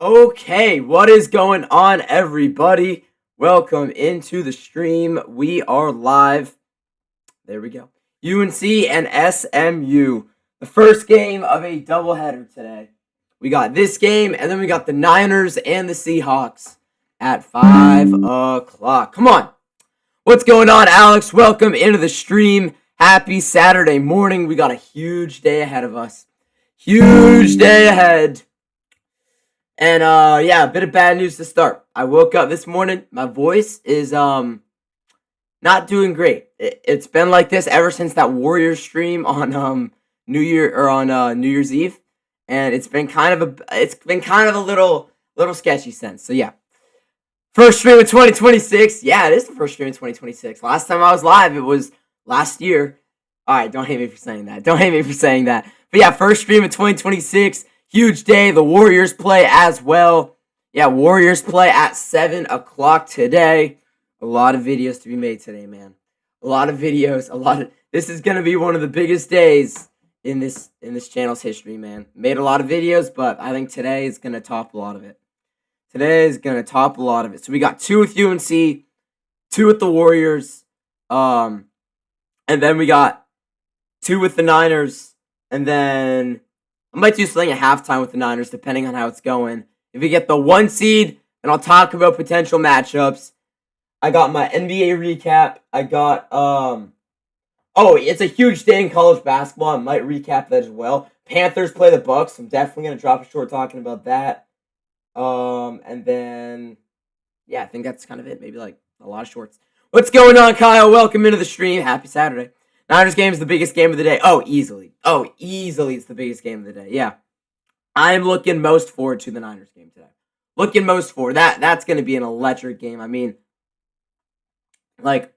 Okay, what is going on, everybody? Welcome into the stream. We are live. There we go. UNC and SMU. The first game of a doubleheader today. We got this game, and then we got the Niners and the Seahawks at 5 o'clock. Come on. What's going on, Alex? Welcome into the stream. Happy Saturday morning. We got a huge day ahead of us. Huge day ahead. And yeah, a bit of bad news to start. I woke up this morning. My voice is not doing great. It's been like this ever since that Warriors stream on New Year's Eve, and it's been kind of a little sketchy since. So yeah, first stream of 2026. Yeah, it is the first stream of 2026. Last time I was live, it was last year. All right, don't hate me for saying that. Don't hate me for saying that. But yeah, first stream of 2026. Huge day. The Warriors play as well. Yeah, Warriors play at 7 o'clock today. A lot of videos to be made today, man. A lot of videos. This is going to be one of the biggest days in this channel's history, man. Made a lot of videos, but I think today is going to top a lot of it. Today is going to top a lot of it. So we got 2 with UNC, 2 with the Warriors, and then we got 2 with the Niners, and then I might do something at halftime with the Niners, depending on how it's going. If we get the 1 seed, then I'll talk about potential matchups. I got my NBA recap. I got, it's a huge day in college basketball. I might recap that as well. Panthers play the Bucks. I'm definitely going to drop a short talking about that. And then, yeah, I think that's kind of it. Maybe like a lot of shorts. What's going on, Kyle? Welcome into the stream. Happy Saturday. Niners game is the biggest game of the day. Easily it's the biggest game of the day. Yeah. I'm looking most forward to the Niners game today. Looking most forward. That's going to be an electric game. I mean, like,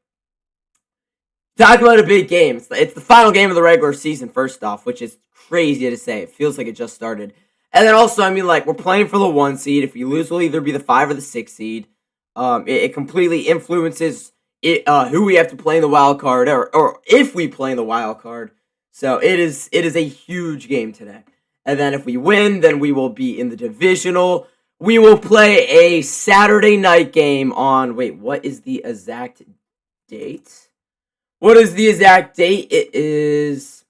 talk about a big game. It's the final game of the regular season, first off, which is crazy to say. It feels like it just started. And then also, I mean, like, we're playing for the 1 seed. If we lose, we'll either be the 5 or the 6 seed. It completely influences who we have to play in the wild card, or if we play in the wild card. So it is a huge game today. And then if we win, then we will be in the divisional. We will play a Saturday night game on, what is the exact date? What is the exact date? It is,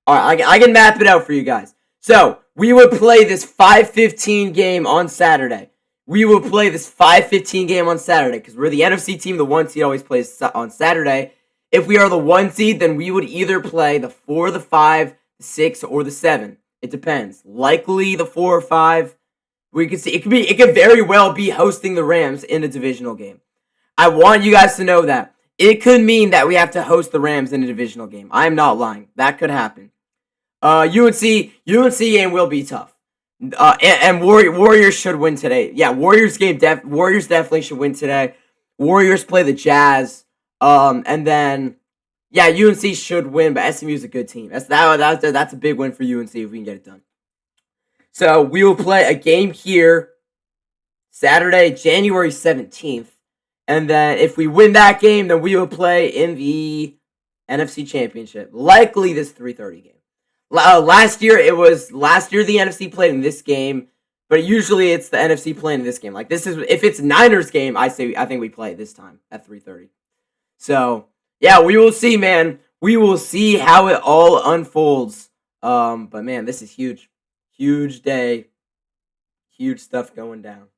alright, I can map it out for you guys. So we would play this 5:15 game on Saturday. We will play this 5:15 game on Saturday because we're the NFC team. The 1 seed always plays on Saturday. If we are the 1 seed, then we would either play the 4, the 5, the 6, or the 7. It depends. Likely the 4 or 5. We could see it could very well be hosting the Rams in a divisional game. I want you guys to know that. It could mean that we have to host the Rams in a divisional game. I am not lying. That could happen. UNC game will be tough. And Warriors should win today. Yeah, Warriors definitely should win today. Warriors play the Jazz. And then, yeah, UNC should win, but SMU is a good team. That's a big win for UNC if we can get it done. So we will play a game here Saturday, January 17th. And then if we win that game, then we will play in the NFC Championship. Likely this 3:30 game. Last year the NFC played in this game, but usually it's the NFC playing in this game. Like, this is, if it's Niners game, I think we play this time at 3:30. So yeah, we will see, man. We will see how it all unfolds. But man, this is huge day, huge stuff going down.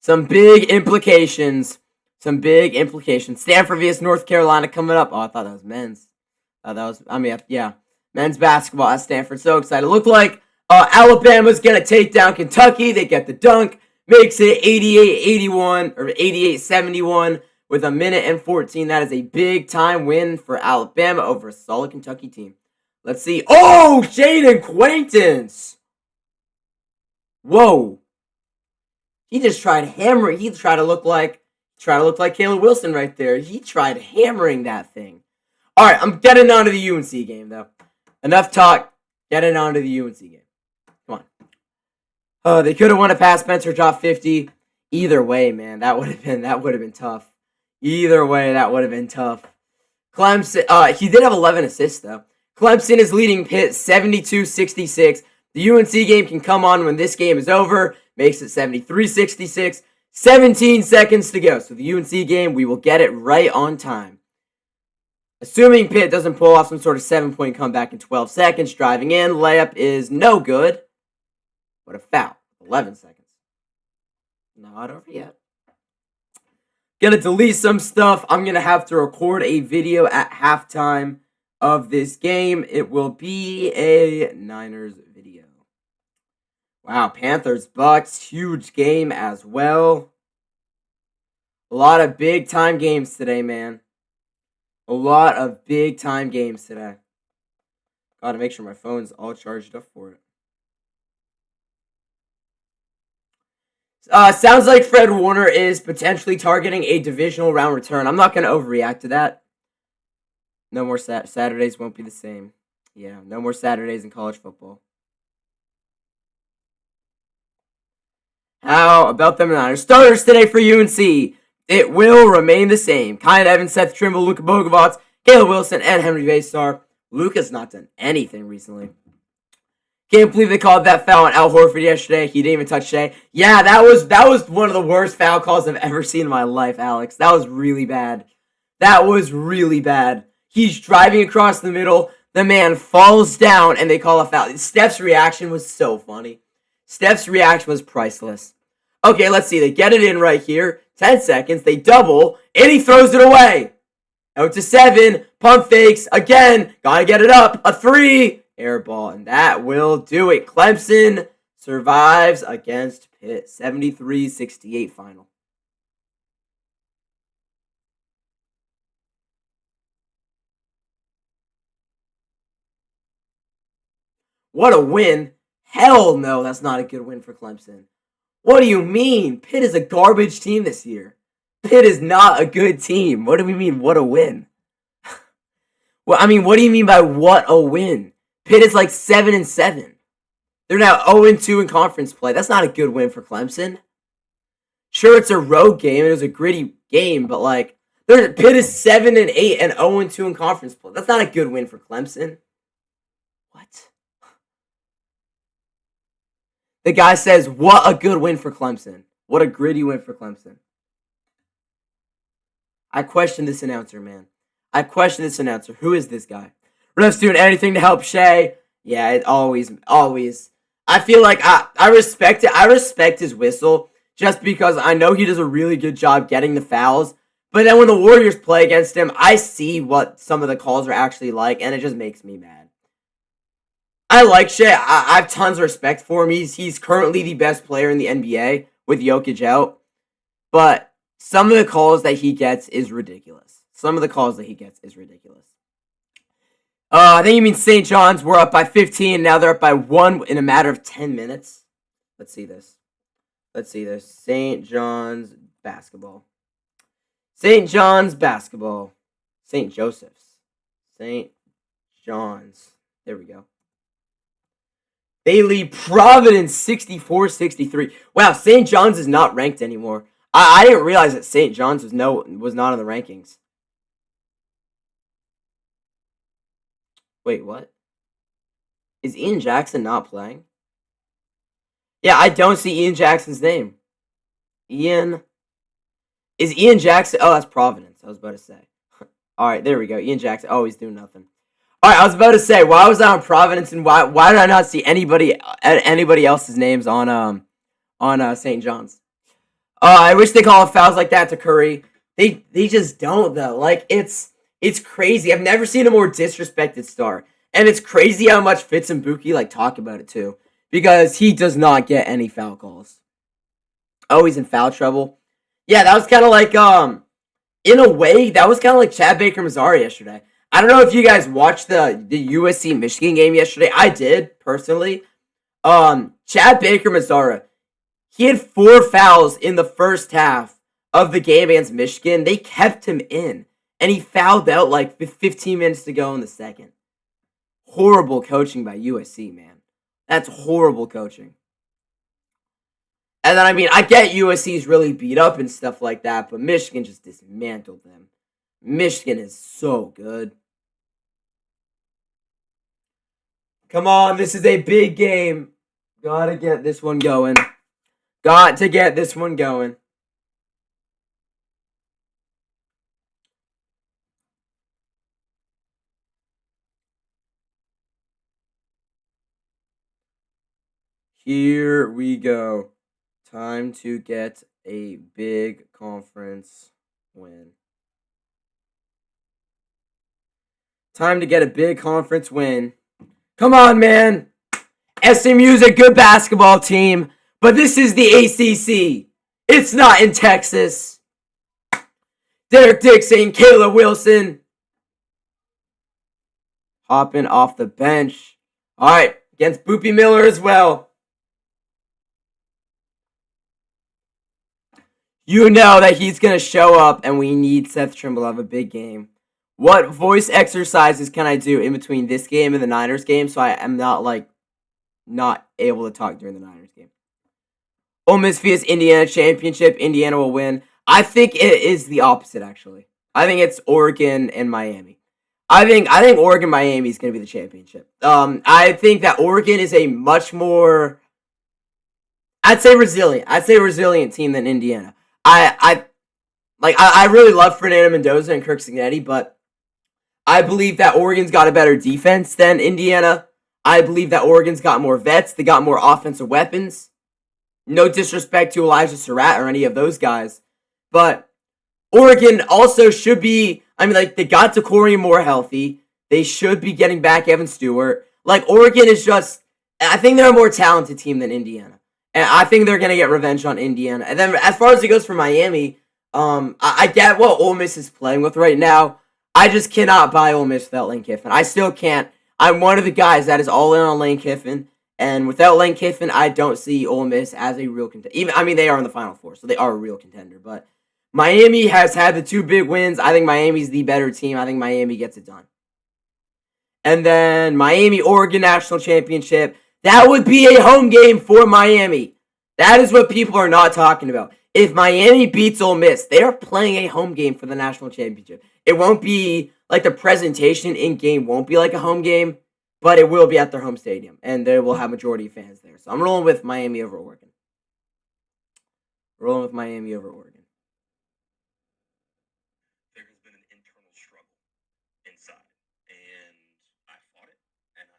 Some big implications. Stanford vs. North Carolina coming up. Oh, I thought that was men's. Yeah. Men's basketball at Stanford. So excited. Looked like Alabama's going to take down Kentucky. They get the dunk. Makes it 88-81 or 88-71 with 1:14. That is a big-time win for Alabama over a solid Kentucky team. Let's see. Oh, Jaden Quaintance. Whoa. He just tried hammering. He tried to look like Caleb Wilson right there. He tried hammering that thing. All right, I'm getting on to the UNC game, though. Enough talk. Getting on to the UNC game. Come on. They could have won a pass. Spencer dropped 50. Either way, man, that would have been tough. Either way, that would have been tough. Clemson. He did have 11 assists though. Clemson is leading Pitt 72-66. The UNC game can come on when this game is over. Makes it 73-66. 17 seconds to go. So the UNC game, we will get it right on time. Assuming Pitt doesn't pull off some sort of 7-point comeback in 12 seconds, driving in, layup is no good. What a foul. 11 seconds. Not over yet. Gonna delete some stuff. I'm gonna have to record a video at halftime of this game. It will be a Niners video. Wow, Panthers, Bucks, huge game as well. A lot of big time games today, man. A lot of big time games today. Gotta make sure my phone's all charged up for it. Sounds like Fred Warner is potentially targeting a divisional round return. I'm not going to overreact to that. No more Saturdays won't be the same. Yeah, no more Saturdays in college football. How about them Niners? Starters today for UNC. It will remain the same. Kyan Evans, Seth Trimble, Luka Bogovac, Caleb Wilson, and Henry Vassar. Luka's not done anything recently. Can't believe they called that foul on Al Horford yesterday. He didn't even touch Shea. Yeah, that was one of the worst foul calls I've ever seen in my life, Alex. That was really bad. That was really bad. He's driving across the middle. The man falls down, and they call a foul. Steph's reaction was so funny. Steph's reaction was priceless. Okay, let's see. They get it in right here. 10 seconds. They double, and he throws it away. Out to 7. Pump fakes. Again. Gotta get it up. A 3. Air ball, and that will do it. Clemson survives against Pitt. 73-68 final. What a win. Hell no, that's not a good win for Clemson. What do you mean? Pitt is a garbage team this year. Pitt is not a good team. What do we mean, what a win? Well, I mean, what do you mean by what a win? Pitt is like 7-7. They're now 0-2 in conference play. That's not a good win for Clemson. Sure, it's a road game. It was a gritty game, but like, Pitt is 7-8 and 0-2 in conference play. That's not a good win for Clemson. What? The guy says, what a good win for Clemson. What a gritty win for Clemson. I question this announcer, man. I question this announcer. Who is this guy? Ref's doing anything to help Shea. Yeah, it always. I feel like I respect it. I respect his whistle just because I know he does a really good job getting the fouls. But then when the Warriors play against him, I see what some of the calls are actually like, and it just makes me mad. I like Shea. I have tons of respect for him. He's currently the best player in the NBA with Jokic out. But some of the calls that he gets is ridiculous. I think you mean St. John's. We're up by 15. Now they're up by 1 in a matter of 10 minutes. Let's see this. St. John's basketball. St. Joseph's. St. John's. There we go. They lead Providence 64-63. Wow, St. John's is not ranked anymore. I didn't realize that St. John's was not in the rankings. Wait, what? Is Ian Jackson not playing? Yeah, I don't see Ian Jackson's name. Is Ian Jackson? Oh, that's Providence. I was about to say. All right, there we go. Ian Jackson. Oh, he's doing nothing. All right, I was about to say, why was I on Providence and why did I not see anybody else's names on St. John's? I wish they call fouls like that to Curry. They just don't though. Like it's crazy. I've never seen a more disrespected star, and it's crazy how much Fitz and Buki like talk about it too, because he does not get any foul calls. Oh, he's in foul trouble. Yeah, that was kind of like in a way that was kind of like Chad Baker-Mazara yesterday. I don't know if you guys watched the USC Michigan game yesterday. I did personally. Chad Baker-Mazara. He had 4 fouls in the first half of the game against Michigan. They kept him in, and he fouled out like 15 minutes to go in the second. Horrible coaching by USC, man. That's horrible coaching. And then, I mean, I get USC's really beat up and stuff like that, but Michigan just dismantled them. Michigan is so good. Come on, this is a big game. Gotta get this one going. Got to get this one going. Here we go. Time to get a big conference win. Time to get a big conference win. Come on, man. SMU's a good basketball team, but this is the ACC. It's not in Texas. Derek Dixon, Kayla Wilson. Hopping off the bench. All right, against Boopy Miller as well. You know that he's going to show up, and we need Seth Trimble to have a big game. What voice exercises can I do in between this game and the Niners game so I am not able to talk during the Niners game? Ole Miss vs. Indiana championship. Indiana will win. I think it is the opposite, actually. I think it's Oregon and Miami. I think Oregon Miami is going to be the championship. I think that Oregon is a much more, I'd say resilient team than Indiana. I really love Fernando Mendoza and Kirk Cignetti, but I believe that Oregon's got a better defense than Indiana. I believe that Oregon's got more vets. They got more offensive weapons. No disrespect to Elijah Surratt or any of those guys, but Oregon also should be, they got De'Cory more healthy. They should be getting back Evan Stewart. Oregon is just, I think they're a more talented team than Indiana. And I think they're going to get revenge on Indiana. And then as far as it goes for Miami, I get what Ole Miss is playing with right now. I just cannot buy Ole Miss without Lane Kiffin. I still can't. I'm one of the guys that is all in on Lane Kiffin. And without Lane Kiffin, I don't see Ole Miss as a real contender. They are in the Final Four, so they are a real contender. But Miami has had the two big wins. I think Miami's the better team. I think Miami gets it done. And then Miami-Oregon National Championship. That would be a home game for Miami. That is what people are not talking about. If Miami beats Ole Miss, they are playing a home game for the national championship. It won't be the presentation in game won't be like a home game, but it will be at their home stadium, and they will have majority of fans there. So I'm rolling with Miami over Oregon. There has been an internal struggle inside, and I fought it, and I have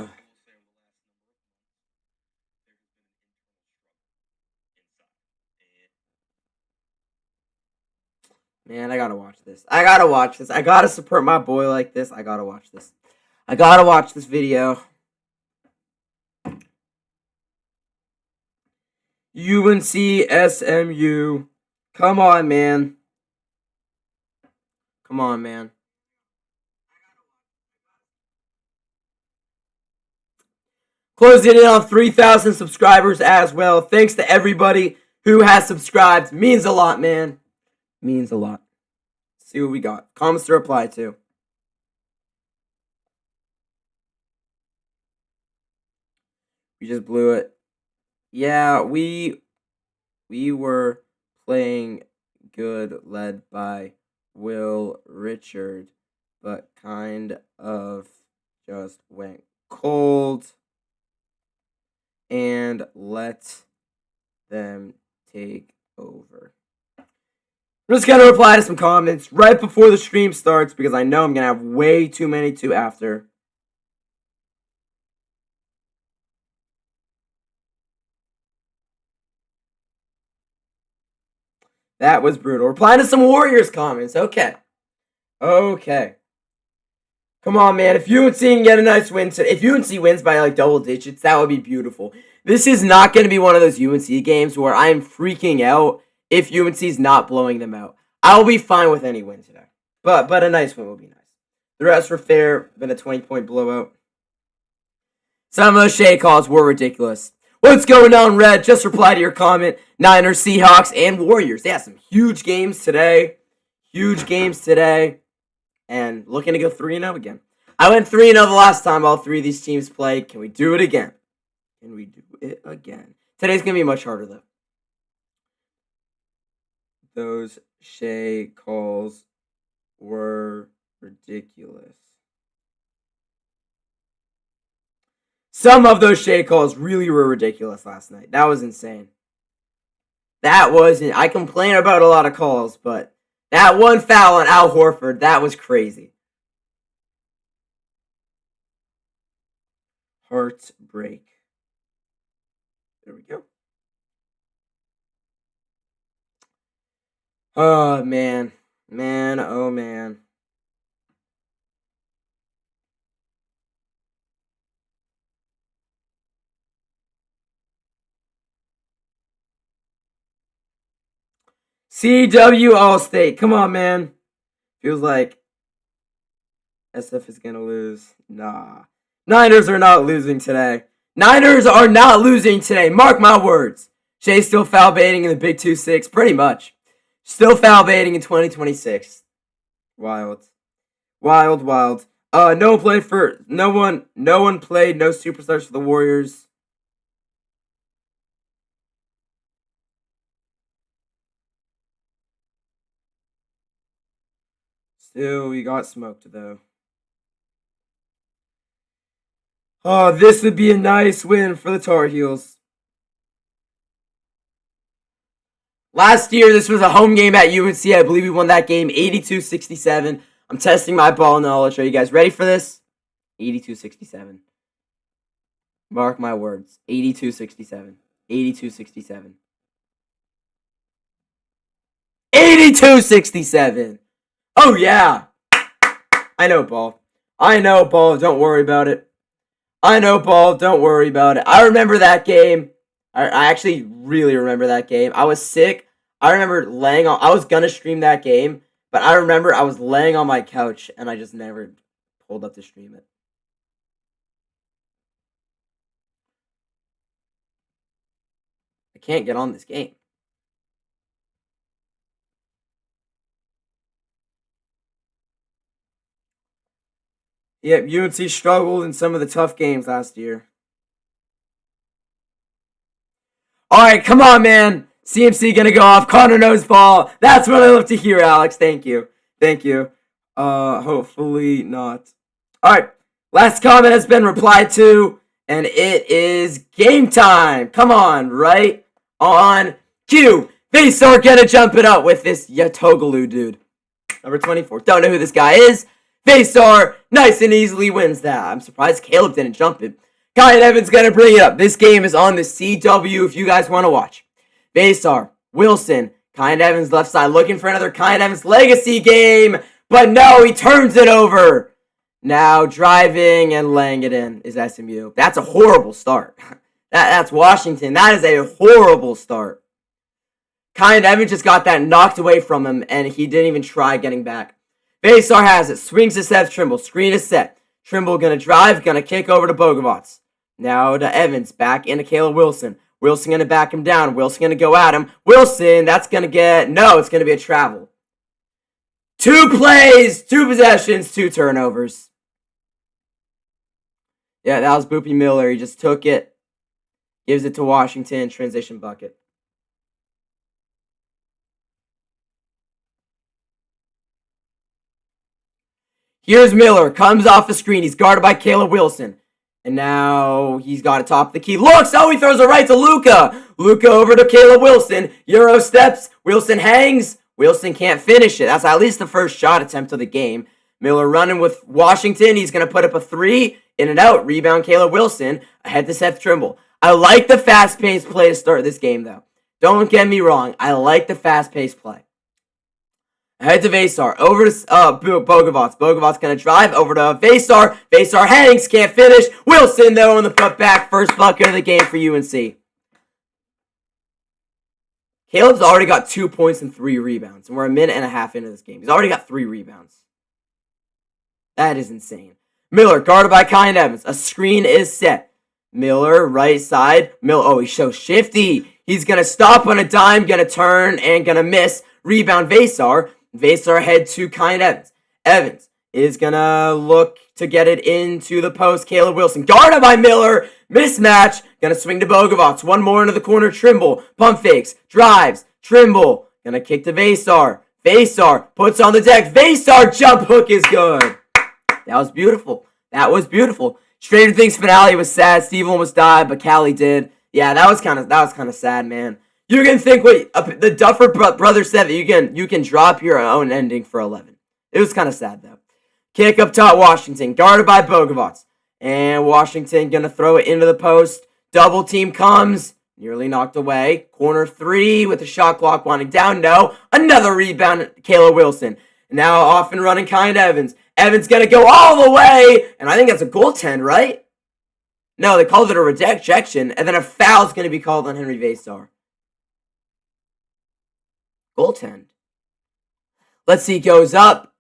fought. Man, I gotta watch this. I gotta support my boy like this. I gotta watch this. I gotta watch this video. UNC SMU. Come on, man. Come on, man. Closing in on 3,000 subscribers as well. Thanks to everybody who has subscribed. Means a lot, man. Means a lot. Let's see what we got. Comments to reply to. We just blew it. Yeah, we were playing good, led by Will Richard, but kind of just went cold and let them take over. I'm just going to reply to some comments right before the stream starts because I know I'm going to have way too many to after. That was brutal. Replying to some Warriors comments. Okay. Come on, man. If UNC can get a nice win, if UNC wins by double digits, that would be beautiful. This is not going to be one of those UNC games where I'm freaking out if UNC's not blowing them out. I'll be fine with any win today. But a nice win will be nice. The rest were fair. Been a 20-point blowout. Some of those shade calls were ridiculous. What's going on, Red? Just reply to your comment. Niners, Seahawks, and Warriors. They had some huge games today. And looking to go 3-0 again. I went 3-0 the last time all three of these teams played. Can we do it again? Today's going to be much harder, though. Those Shea calls were ridiculous. Some of those Shea calls really were ridiculous last night. That was insane. I complain about a lot of calls, but that one foul on Al Horford, that was crazy. Heartbreak. There we go. Oh, man. Man, oh, man. CW All-State. Come on, man. Feels like SF is going to lose. Nah. Niners are not losing today. Niners are not losing today. Mark my words. Shea's still foul baiting in the Big 2-6. Pretty much. Still foul baiting in 2026. Wild. Wild, wild. No one played for no one played, no superstars for the Warriors. Still, we got smoked though. Oh, this would be a nice win for the Tar Heels. Last year, this was a home game at UNC. I believe we won that game 82-67. I'm testing my ball knowledge. Are you guys ready for this? 82-67. Mark my words. 82-67. 82-67. 82-67. Oh, yeah. I know, ball. I know, ball. Don't worry about it. I know, ball. Don't worry about it. I remember that game. I actually really remember that game. I was sick. I remember I was going to stream that game, but I remember I was laying on my couch, and I just never pulled up to stream it. I can't get on this game. Yep, UNC struggled in some of the tough games last year. All right, come on, man. CMC gonna go off. Connor knows ball. That's what I love to hear, Alex. Thank you. Thank you. Hopefully not. All right, last comment has been replied to, and it is game time. Come on, right on cue. Vaysar gonna jump it up with this Yatogalu dude. Number 24. Don't know who this guy is. Vaysar nice and easily wins that. I'm surprised Caleb didn't jump it. Kyan Evans gonna bring it up. This game is on the CW if you guys want to watch. Vaysar, Wilson, Kyan Evans left side looking for another Kyan Evans legacy game. But no, he turns it over. Now driving and laying it in is SMU. That's a horrible start. That's Washington. That is a horrible start. Kyan Evans just got that knocked away from him, and he didn't even try getting back. Vaysar has it. Swings to Seth Trimble. Screen is set. Trimble gonna drive. Gonna kick over to Bogovac. Now to Evans. Back into Caleb Wilson. Wilson gonna back him down. Wilson gonna go at him. Wilson, that's gonna get... No, it's gonna be a travel. 2 plays, 2 possessions, 2 turnovers. Yeah, that was Boopy Miller. He just took it. Gives it to Washington. Transition bucket. Here's Miller. Comes off the screen. He's guarded by Caleb Wilson. And now he's got to top the key. Looks! Oh, he throws it right to Luka. Luka over to Caleb Wilson. Euro steps. Wilson hangs. Wilson can't finish it. That's at least the first shot attempt of the game. Miller running with Washington. He's going to put up a 3. In and out. Rebound Caleb Wilson. Ahead to Seth Trimble. I like the fast-paced play to start this game, though. Don't get me wrong. I like the fast-paced play. Ahead to Vaysar. Over to Bogovac. Bogovac's going to drive over to Vaysar. Vaysar hangs. Can't finish. Wilson, though, on the putback. First bucket of the game for UNC. Caleb's already got 2 points and 3 rebounds. And we're a minute and a half into this game. He's already got 3 rebounds. That is insane. Miller, guarded by Kyan Evans. A screen is set. Miller, right side. He's so shifty. He's going to stop on a dime, going to turn, and going to miss. Rebound Vaysar. Vaysar head to Kyan Evans. Evans is going to look to get it into the post. Caleb Wilson, guarded by Miller. Mismatch. Going to swing to Bogovac. One more into the corner. Trimble. Pump fakes. Drives. Trimble. Going to kick to Vaysar. Vasar puts on the deck. Vasar jump hook is good. That was beautiful. That was beautiful. Stranger Things finale was sad. Steve almost died, but Callie did. Yeah, that was kind of sad, man. You can think what the Duffer brother said that you can drop your own ending for 11. It was kind of sad though. Kick up top, Washington guarded by Bogovac, and Washington gonna throw it into the post. Double team comes, nearly knocked away. Corner 3 with the shot clock winding down. No, another rebound. Kayla Wilson now off and running. Kind Evans. Evans gonna go all the way, and I think that's a goaltend, right? No, they called it a rejection, and then a foul's gonna be called on Henry Vasar. Goaltend. Let's see, goes up.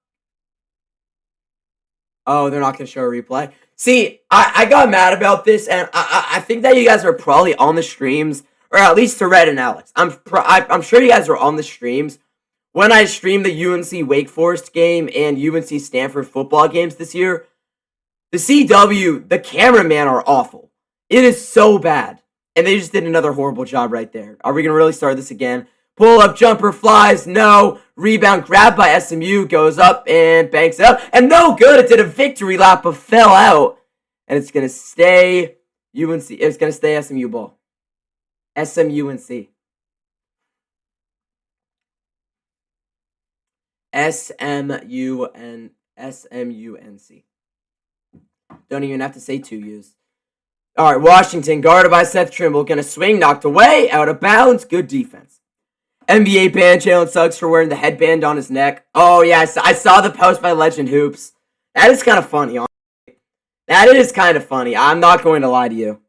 Oh, they're not going to show a replay. See, I got mad about this, and I think that you guys are probably on the streams, or at least to Red and Alex. I'm sure you guys are on the streams when I streamed the UNC Wake Forest game and UNC Stanford football games this year. The CW, the cameraman are awful. It is so bad, and they just did another horrible job right there. Are we going to really start this again? Pull-up jumper flies, no. Rebound grabbed by SMU, goes up and banks it up. And no good, it did a victory lap, but fell out. And it's going to stay UNC. It's going to stay SMU ball. SMUNC. SMUNC. Don't even have to say 2 U's. All right, Washington, guarded by Seth Trimble. Going to swing, knocked away, out of bounds. Good defense. NBA ban Jalen Suggs for wearing the headband on his neck. Oh, yeah, I saw the post by Legend Hoops. That is kind of funny, honestly. That is kind of funny. I'm not going to lie to you.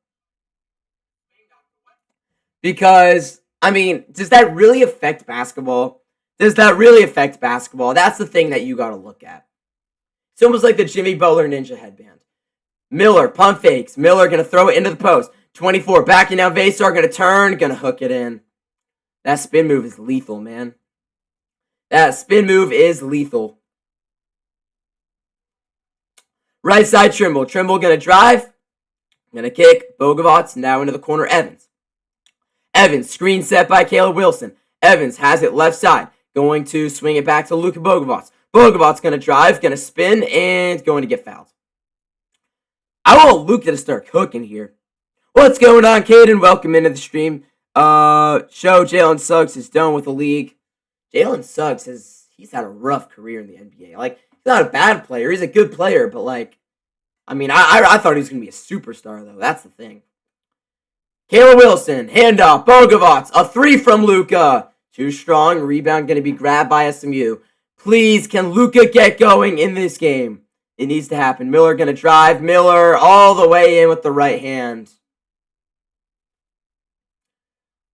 Because, I mean, does that really affect basketball? Does that really affect basketball? That's the thing that you got to look at. It's almost like the Jimmy Butler Ninja headband. Miller, pump fakes. Miller going to throw it into the post. 24, backing down Vasar, going to turn, going to hook it in. That spin move is lethal, man. That spin move is lethal. Right side Trimble. Trimble going to drive. Going to kick. Bogovac now into the corner. Evans. Evans. Screen set by Kayla Wilson. Evans has it left side. Going to swing it back to Luka Bogovac. Bogavac's going to drive. Going to spin. And going to get fouled. I want Luka to start cooking here. What's going on, Caden? Welcome into the stream. Show Jalen Suggs is done with the league. Jalen Suggs he's had a rough career in the NBA. Like, he's not a bad player. He's a good player, but like, I mean, I thought he was gonna be a superstar though. That's the thing. Kayla Wilson, handoff, Bogovac, a 3 from Luka. Too strong. Rebound gonna be grabbed by SMU. Please, can Luka get going in this game? It needs to happen. Miller gonna drive. Miller all the way in with the right hand.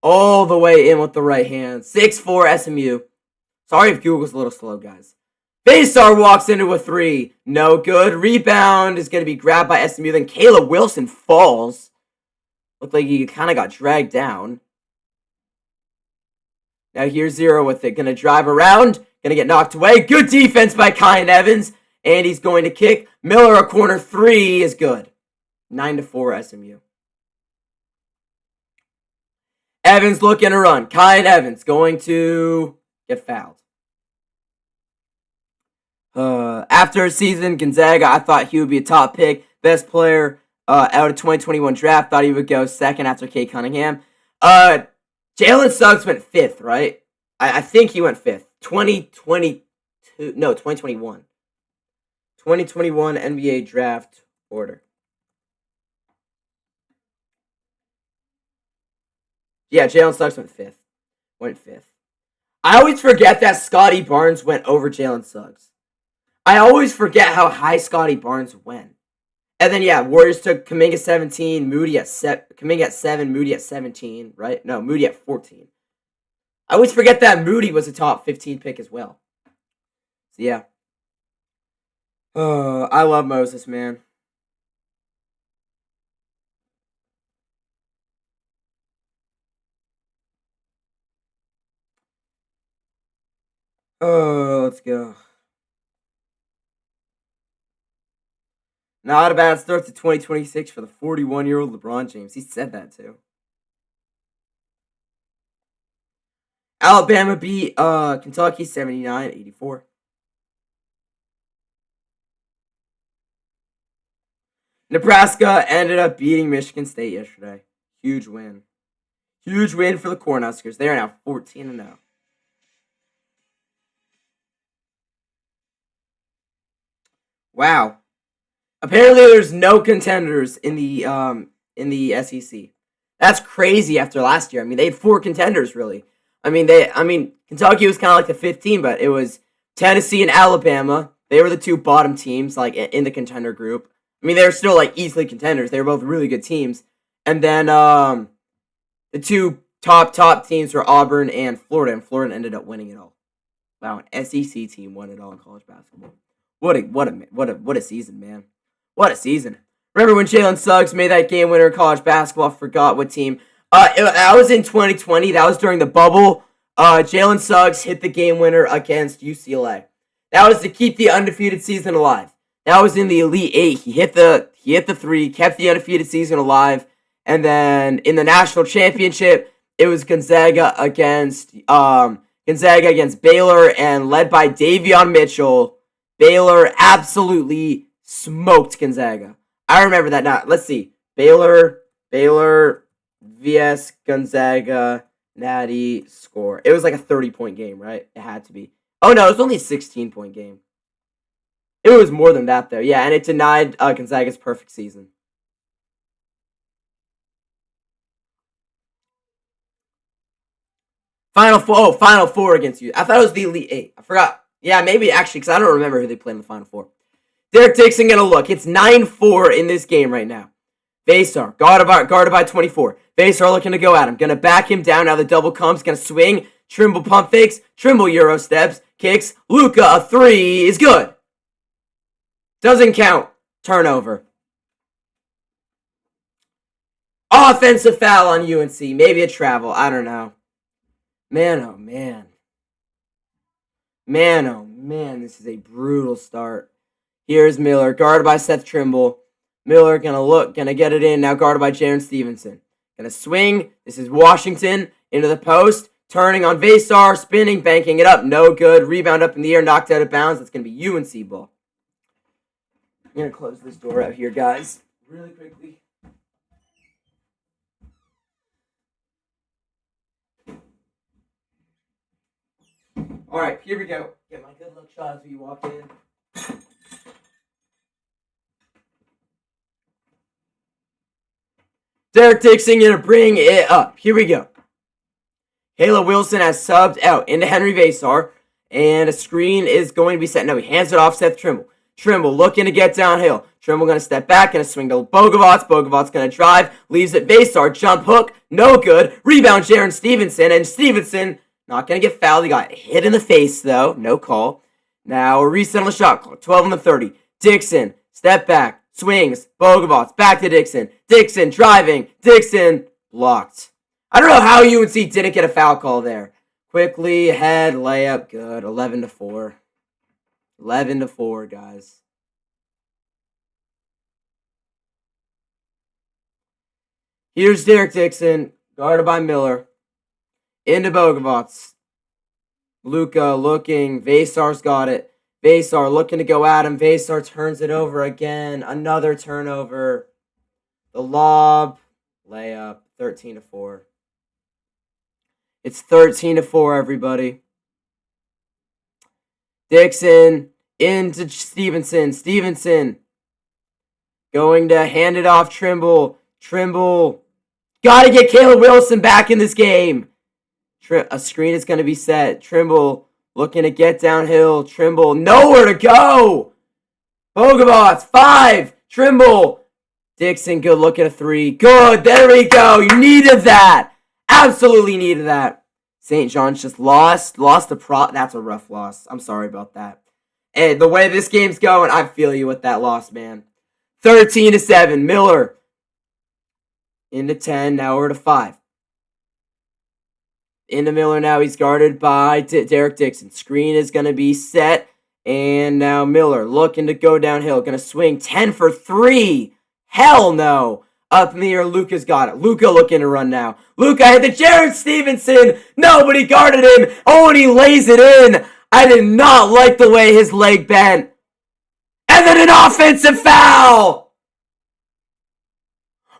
All the way in with the right hand. 6-4 SMU. Sorry if Google's a little slow, guys. Vasar walks into a 3. No good. Rebound is going to be grabbed by SMU. Then Kayla Wilson falls. Looked like he kind of got dragged down. Now here's Zero with it. Going to drive around. Going to get knocked away. Good defense by Kyan Evans. And he's going to kick. Miller, a corner 3 is good. 9-4 SMU. Evans looking to run. Kyan Evans going to get fouled. After a season, Gonzaga, I thought he would be a top pick. Best player out of 2021 draft. Thought he would go second after Kate Cunningham. Jalen Suggs went 5th, right? I think he went 5th. 2022. No, 2021. 2021 NBA draft order. Yeah, Jalen Suggs went 5th. I always forget that Scotty Barnes went over Jalen Suggs. I always forget how high Scotty Barnes went. And then, yeah, Warriors took Kuminga 17, Moody at Kuminga at 7, Moody at 17, right? No, Moody at 14. I always forget that Moody was a top 15 pick as well. So, yeah. I love Moses, man. Let's go. Not a bad start to 2026 for the 41-year-old LeBron James. He said that too. Alabama beat Kentucky 79-84. Nebraska ended up beating Michigan State yesterday. Huge win. Huge win for the Cornhuskers. They are now 14-0. Wow. Apparently, there's no contenders in the SEC. That's crazy after last year. I mean, they had 4 contenders really. I mean, Kentucky was kind of like the 15, but it was Tennessee and Alabama. They were the 2 bottom teams, like in the contender group. I mean, they were still like easily contenders. They were both really good teams. And then the 2 top teams were Auburn and Florida ended up winning it all. Wow, an SEC team won it all in college basketball. What a season, man. What a season. Remember when Jalen Suggs made that game winner in college basketball? I forgot what team. That was in 2020. That was during the bubble. Jalen Suggs hit the game winner against UCLA. That was to keep the undefeated season alive. That was in the Elite 8. He hit the 3, kept the undefeated season alive. And then in the national championship, it was Gonzaga against Baylor, and led by Davion Mitchell. Baylor absolutely smoked Gonzaga. I remember that now. Let's see. Baylor vs. Gonzaga, Natty score. It was like a 30-point game, right? It had to be. Oh, no, it was only a 16-point game. It was more than that, though. Yeah, and it denied Gonzaga's perfect season. Final Four against you. I thought it was the Elite 8. I forgot. Yeah, maybe actually, because I don't remember who they played in the Final Four. Derek Dixon gonna look. It's 9-4 in this game right now. Vasar, guarded by 24. Vasar looking to go at him. Gonna back him down. Now the double comes. Gonna swing. Trimble pump fakes. Trimble Euro steps. Kicks. Luka, a 3 is good. Doesn't count. Turnover. Offensive foul on UNC. Maybe a travel. I don't know. Man, oh man. Man, oh man. This is a brutal start. Here's Miller, guarded by Seth Trimble. Miller gonna get it in. Now guarded by Jaren Stevenson. Gonna swing. This is Washington into the post. Turning on Vasar, spinning, banking it up. No good. Rebound up in the air, knocked out of bounds. That's gonna be UNC ball. I'm gonna close this door out here, guys. Really quickly. Alright, here we go. Get my good luck shot as we walk in. Derek Dixon gonna bring it up. Here we go. Kayla Wilson has subbed out into Henry Vasar, and a screen is going to be set. No, he hands it off Seth Trimble. Trimble looking to get downhill. Trimble gonna step back, gonna swing to Bogovac. Bogovac's gonna drive, leaves it Vasar, jump hook, no good. Rebound Jaren Stevenson, and Stevenson not gonna get fouled. He got hit in the face though, no call. Now a reset on the shot clock, 12-30. Dixon, step back. Swings, Bogovac, back to Dixon. Dixon driving, Dixon blocked. I don't know how UNC didn't get a foul call there. Quickly ahead, layup, good. 11-4. 11-4, guys. Here's Derek Dixon, guarded by Miller. Into Bogovac. Luka looking, Vasar's got it. Vasar looking to go at him. Vasar turns it over again. Another turnover. The lob. Layup. 13-4. It's 13-4, everybody. Dixon into Stevenson. Stevenson going to hand it off Trimble. Trimble. Got to get Kayla Wilson back in this game. A screen is going to be set. Trimble looking to get downhill. Trimble, nowhere to go. Bogovac, 5. Trimble. Dixon, good look at a 3. Good, there we go. You needed that. Absolutely needed that. St. John's just lost the prop. That's a rough loss. I'm sorry about that. Hey, the way this game's going, I feel you with that loss, man. 13-7. Miller into 10. Now we're to 5. Into Miller now. He's guarded by Derek Dixon. Screen is going to be set. And now Miller looking to go downhill. Going to swing 10 for 3. Hell no. Up in the air, Luka's got it. Luka looking to run now. Luka hit the Jared Stevenson. Nobody guarded him. Oh, and he lays it in. I did not like the way his leg bent. And then an offensive foul.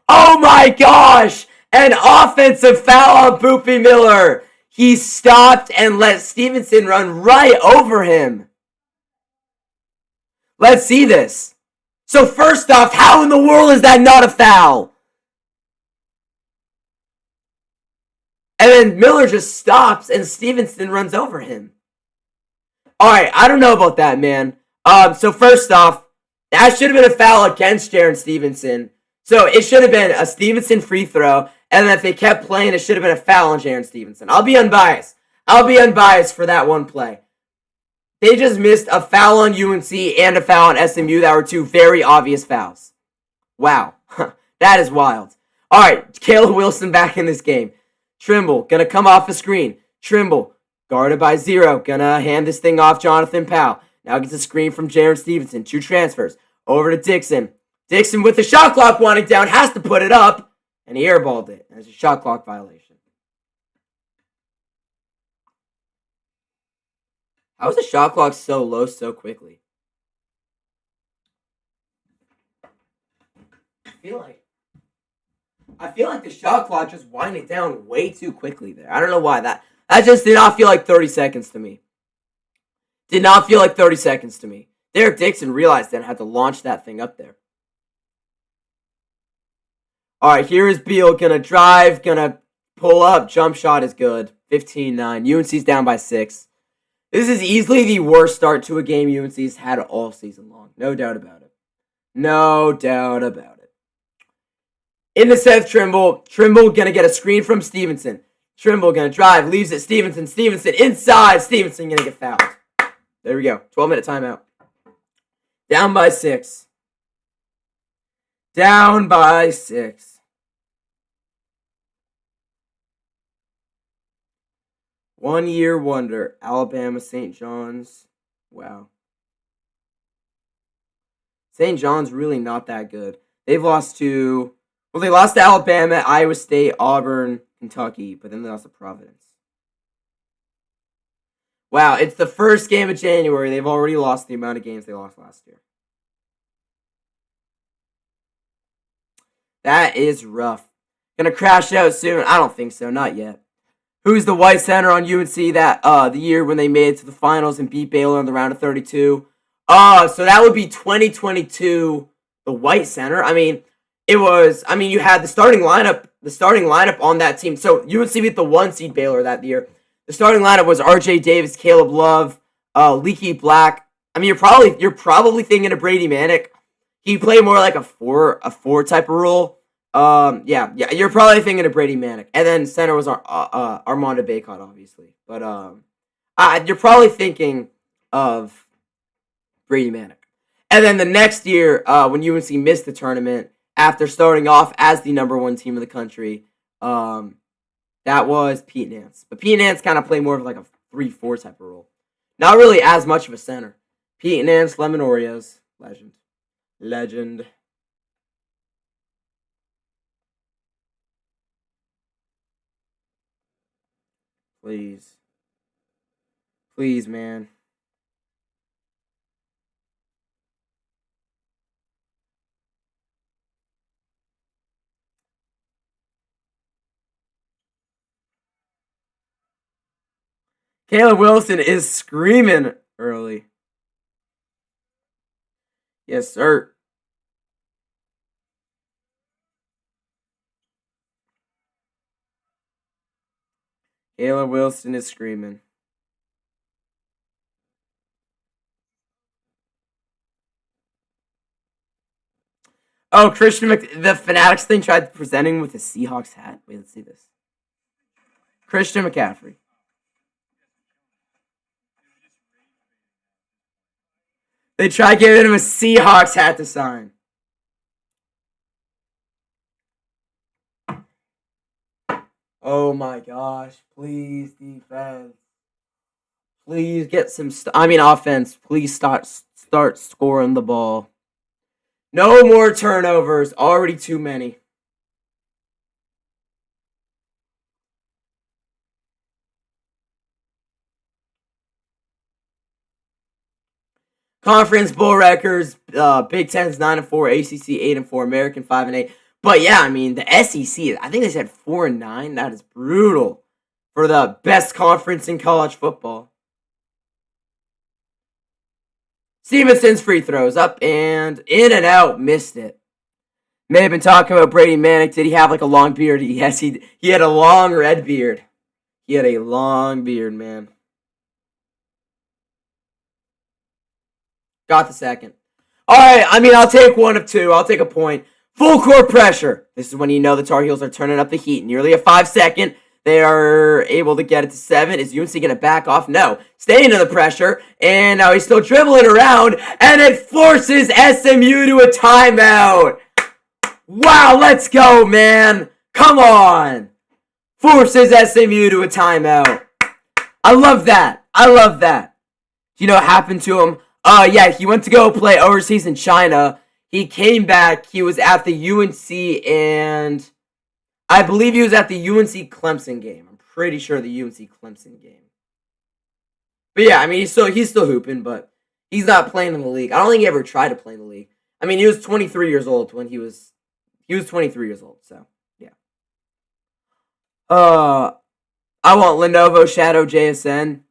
Oh my gosh. An offensive foul on Boopy Miller. He stopped and let Stevenson run right over him. Let's see this. So first off, how in the world is that not a foul? And then Miller just stops and Stevenson runs over him. Alright, I don't know about that, man. So first off, that should have been a foul against Jaron Stevenson. So it should have been a Stevenson free throw. And then if they kept playing, it should have been a foul on Jaron Stevenson. I'll be unbiased. I'll be unbiased for that one play. They just missed a foul on UNC and a foul on SMU that were two very obvious fouls. Wow. That is wild. Alright, Caleb Wilson back in this game. Trimble, gonna come off the screen. Trimble, guarded by Zero. Gonna hand this thing off Jonathan Powell. Now gets a screen from Jaron Stevenson. Two transfers. Over to Dixon. Dixon with the shot clock winding down. Has to put it up. And he airballed it. There's a shot clock violation. How was the shot clock so low so quickly? I feel like the shot clock just winding down way too quickly there. I don't know why. That just did not feel like 30 seconds to me. Did not feel like 30 seconds to me. Derek Dixon realized that and had to launch that thing up there. Alright, here is Beal. Gonna drive. Gonna pull up. Jump shot is good. 15-9. UNC's down by 6. This is easily the worst start to a game UNC's had all season long. No doubt about it. No doubt about it. In the Seth Trimble. Trimble gonna get a screen from Stevenson. Trimble gonna drive. Leaves it. Stevenson. Stevenson inside. Stevenson gonna get fouled. There we go. 12-minute timeout. Down by 6. Down by 6. One-year wonder. Alabama, St. John's. Wow. St. John's really not that good. They've lost to... Well, they lost to Alabama, Iowa State, Auburn, Kentucky. But then they lost to Providence. Wow, it's the first game of January. They've already lost the amount of games they lost last year. That is rough. Gonna crash out soon? I don't think so. Not yet. Who's the white center on UNC that the year when they made it to the finals and beat Baylor in the round of 32? So that would be 2022. The white center. I mean, it was. I mean, you had the starting lineup. The starting lineup on that team. So UNC beat the 1 seed Baylor that year. The starting lineup was R.J. Davis, Caleb Love, Leaky Black. I mean, you're probably thinking of Brady Manick. He played more like a four type of role. Yeah, you're probably thinking of Brady Manick. And then center was Armando Bacot, obviously. But you're probably thinking of Brady Manick. And then the next year, when UNC missed the tournament, after starting off as the number 1 team in the country, that was Pete Nance. But Pete Nance kind of played more of like a 3-4 type of role. Not really as much of a center. Pete Nance, Lemon Oreos. Legend. Please. Please, man. Caleb Wilson is screaming early. Yes, sir. Caleb Wilson is screaming. Oh, the Fanatics thing tried presenting with a Seahawks hat. Wait, let's see this. Christian McCaffrey. They tried giving him a Seahawks hat to sign. Oh my gosh. Please, defense. Please get some... offense. Please start scoring the ball. No more turnovers. Already too many. Conference bowl records, Big Ten's 9-4, ACC 8-4, American 5-8. But yeah, I mean the SEC, I think they said 4-9. That is brutal for the best conference in college football. Stevenson's free throws up and in and out, missed it. May have been talking about Brady Manick. Did he have like a long beard? Yes, he had a long red beard. He had a long beard, man. Got the second. All right, I mean, I'll take one of two. I'll take a point. Full court pressure. This is when you know the Tar Heels are turning up the heat. Nearly a 5-second. They are able to get it to 7. Is UNC going to back off? No. Staying in the pressure. And now he's still dribbling around. And it forces SMU to a timeout. Wow, let's go, man. Come on. Forces SMU to a timeout. I love that. I love that. Do you know what happened to him? Yeah, he went to go play overseas in China. He came back. He was at the UNC and I believe he was at the UNC Clemson game. I'm pretty sure the UNC Clemson game. But yeah, I mean, he's still hooping, but he's not playing in the league. I don't think he ever tried to play in the league. I mean, he was 23 years old when he was 23 years old, so yeah. I want Lenovo Shadow JSN.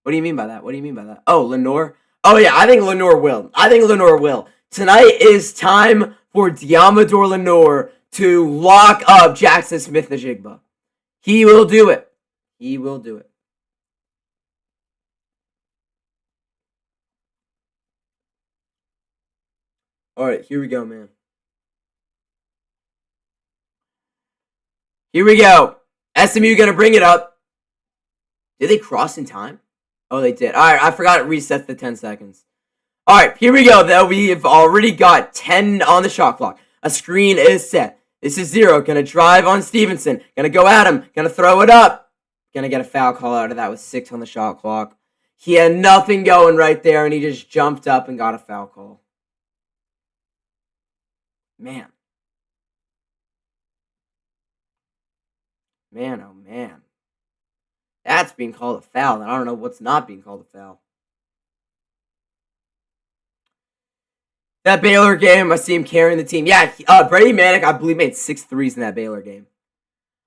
What do you mean by that? What do you mean by that? Oh, Lenore? Oh, yeah, I think Lenore will. Tonight is time for Diamador Lenore to lock up Jackson Smith-Njigba. He will do it. He will do it. All right, here we go, man. Here we go. SMU going to bring it up. Did they cross in time? Oh, they did. All right, I forgot it resets the 10 seconds. All right, here we go, though. We have already got 10 on the shot clock. A screen is set. This is 0. Going to drive on Stevenson. Going to go at him. Going to throw it up. Going to get a foul call out of that with 6 on the shot clock. He had nothing going right there, and he just jumped up and got a foul call. Man. Man, oh man. That's being called a foul, and I don't know what's not being called a foul. That Baylor game, I see him carrying the team. Yeah, Brady Manick, I believe, made 6 threes in that Baylor game.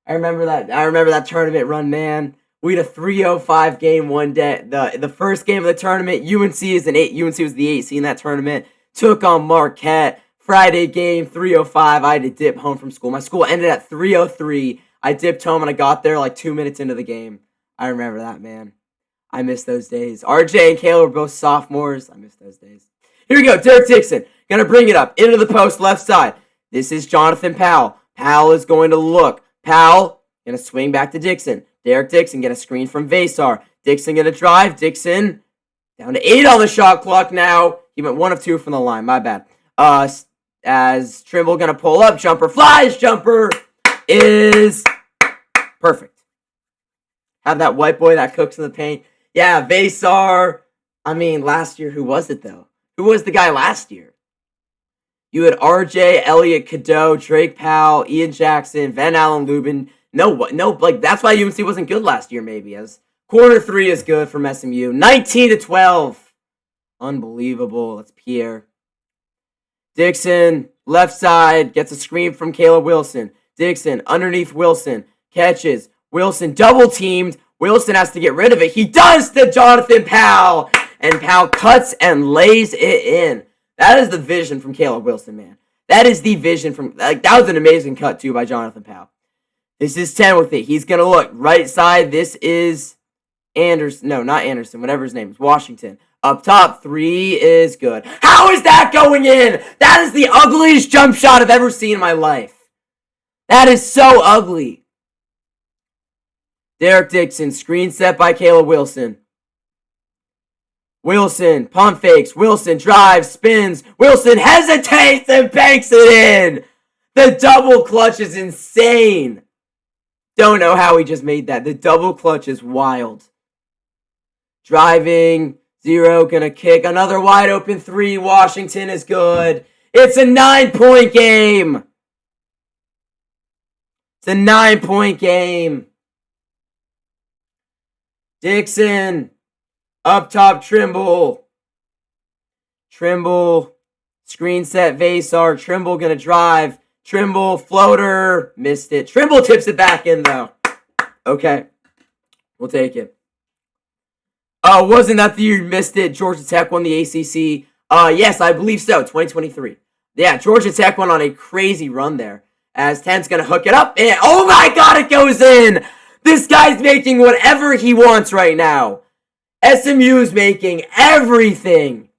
I remember that tournament run, man. We had a 305 game one day. The first game of the tournament, UNC was the 8 seed in that tournament. Took on Marquette. Friday game, 305. I had to dip home from school. My school ended at 303. I dipped home and I got there like 2 minutes into the game. I remember that, man. I miss those days. RJ and Kayla were both sophomores. I miss those days. Here we go. Derek Dixon. Going to bring it up. Into the post, left side. This is Jonathan Powell. Powell is going to look. Powell going to swing back to Dixon. Derek Dixon get a screen from Vasar. Dixon going to drive. Dixon down to 8 on the shot clock now. He went 1 of 2 from the line. My bad. As Trimble going to pull up. Jumper flies. Jumper is perfect. Have that white boy that cooks in the paint. Yeah, Vasar. I mean, last year, who was it, though? Who was the guy last year? You had RJ, Elliott, Cadeau, Drake Powell, Ian Jackson, Van Allen Lubin. No, like, that's why UNC wasn't good last year, maybe, as quarter 3 is good from SMU. 19-12. Unbelievable. That's Pierre. Dixon, left side, gets a screen from Caleb Wilson. Dixon, underneath Wilson, catches. Wilson double-teamed. Wilson has to get rid of it. He does to Jonathan Powell. And Powell cuts and lays it in. That is the vision from Caleb Wilson, man. That is the vision from... that was an amazing cut, too, by Jonathan Powell. This is 10 with it. He's going to look. Right side, this is Anderson. No, not Anderson. Whatever his name is. Washington. Up top, 3 is good. How is that going in? That is the ugliest jump shot I've ever seen in my life. That is so ugly. Derek Dixon, screen set by Caleb Wilson. Wilson, pump fakes. Wilson drives, spins. Wilson hesitates and banks it in. The double clutch is insane. Don't know how he just made that. The double clutch is wild. Driving, 0, gonna kick. Another wide open 3. Washington is good. It's a 9-point game. It's a 9-point game. Dixon, up top, Trimble. Trimble, screen set, Vasar. Trimble gonna drive. Trimble, floater, missed it. Trimble tips it back in though. Okay, we'll take it. Wasn't that the year you missed it? Georgia Tech won the ACC. Yes, I believe so. 2023. Yeah, Georgia Tech went on a crazy run there. As 10's gonna hook it up, and oh my God, it goes in. This guy's making whatever he wants right now. SMU's making everything.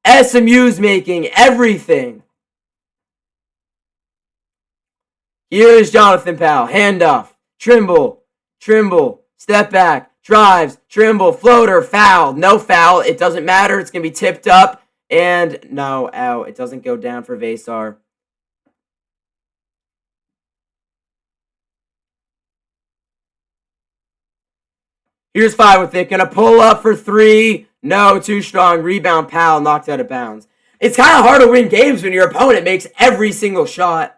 SMU's making everything. Here's Jonathan Powell. Handoff. Trimble. Step back. Drives. Trimble. Floater. Foul. No foul. It doesn't matter. It's going to be tipped up. And no, out. It doesn't go down for Vasar. Here's 5 with it. Going to pull up for 3. No, too strong. Rebound. Powell knocked out of bounds. It's kind of hard to win games when your opponent makes every single shot.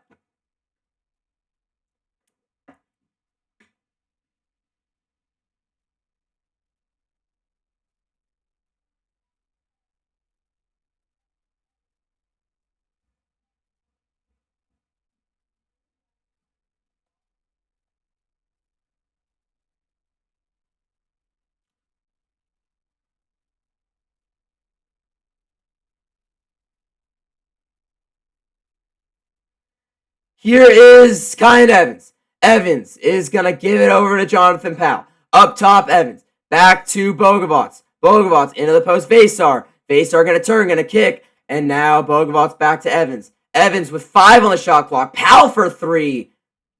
Here is Kyan Evans. Evans is going to give it over to Jonathan Powell. Up top, Evans. Back to Bogovac. Bogovac into the post, Vasar. Vasar going to turn, going to kick. And now Bogovac back to Evans. Evans with 5 on the shot clock. Powell for 3.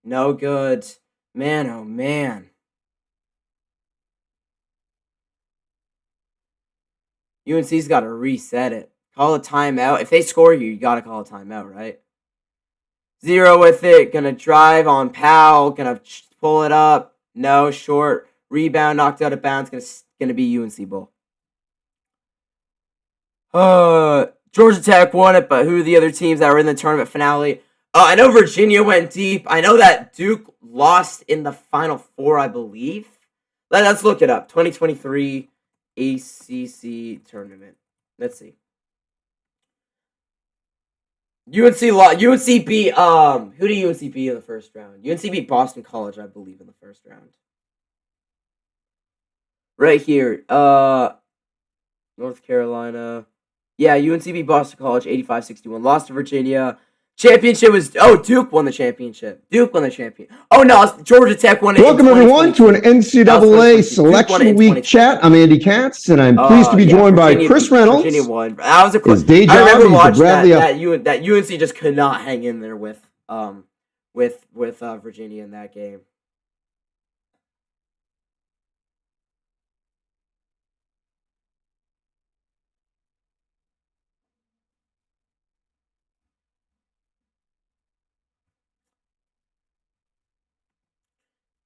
No good. Man, oh man. UNC's got to reset it. Call a timeout. If they score you got to call a timeout, right? 0 with it. Gonna drive on Powell. Gonna pull it up. No, short. Rebound knocked out of bounds. Gonna be UNC ball. Georgia Tech won it, but who are the other teams that were in the tournament finale? I know Virginia went deep. I know that Duke lost in the Final Four, I believe. Let's look it up. 2023 ACC tournament. Let's see. UNC beat who did UNC beat in the first round? UNC beat Boston College, I believe, in the first round. Right here. North Carolina. Yeah, UNC beat Boston College 85-61. Lost to Virginia. Championship was Duke won the championship. Oh no, Georgia Tech won it. Welcome everyone to an NCAA Selection Week chat. I'm Andy Katz, and I'm pleased to be joined by Chris Reynolds. Virginia won. That was a his day job. I remember watching that UNC just could not hang in there with Virginia in that game.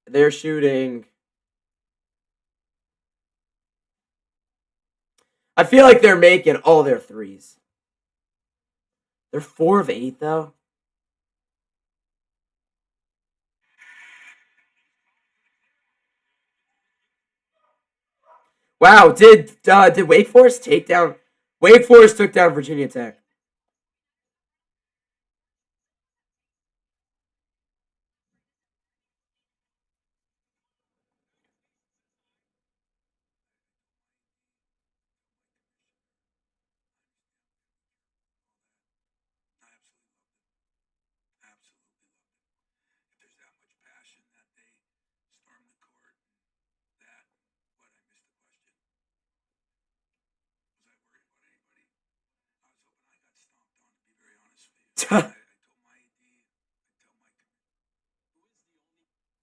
They're shooting. I feel like they're making all their threes. They're 4 of 8 though. Wow, did Wake Forest take down? Wake Forest took down Virginia Tech.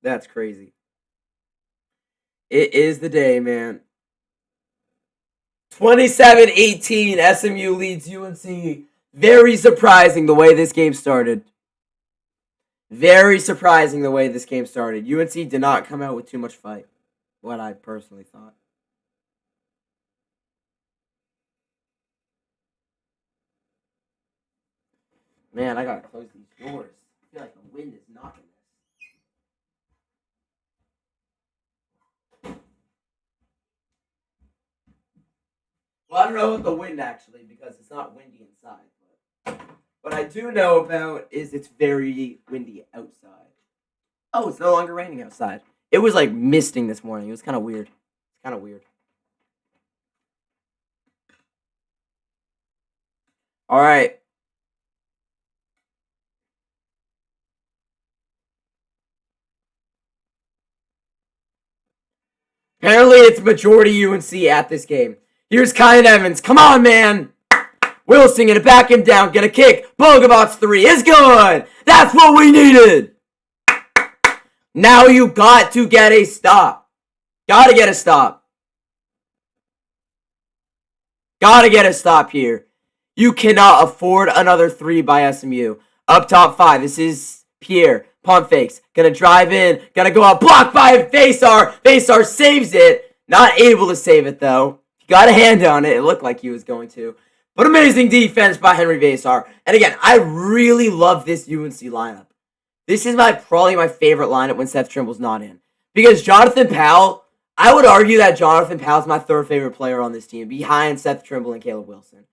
That's crazy. It is the day, man. 27-18, SMU leads UNC. Very surprising the way this game started. Very surprising the way this game started. UNC did not come out with too much fight. What I personally thought. Man, I gotta close these doors. I feel like the wind is knocking this. Well, I don't know about the wind actually because it's not windy inside. But what I do know about is it's very windy outside. Oh, it's no longer raining outside. It was like misting this morning. It was kind of weird. It's kind of weird. All right. Apparently, it's majority UNC at this game. Here's Kyan Evans. Come on, man. Wilson gonna back him down. Gonna kick. Bogobot's 3 is good. That's what we needed. Now you got to get a stop. Gotta get a stop. Gotta get a stop here. You cannot afford another 3 by SMU. Up top 5. This is Pierre. Pump fakes. Gonna drive in. Gonna go out. Blocked by Vasar. Vasar saves it. Not able to save it, though. He got a hand on it. It looked like he was going to. But amazing defense by Henry Vasar. And again, I really love this UNC lineup. This is probably my favorite lineup when Seth Trimble's not in. Because Jonathan Powell, I would argue that Jonathan Powell's my third favorite player on this team, behind Seth Trimble and Caleb Wilson.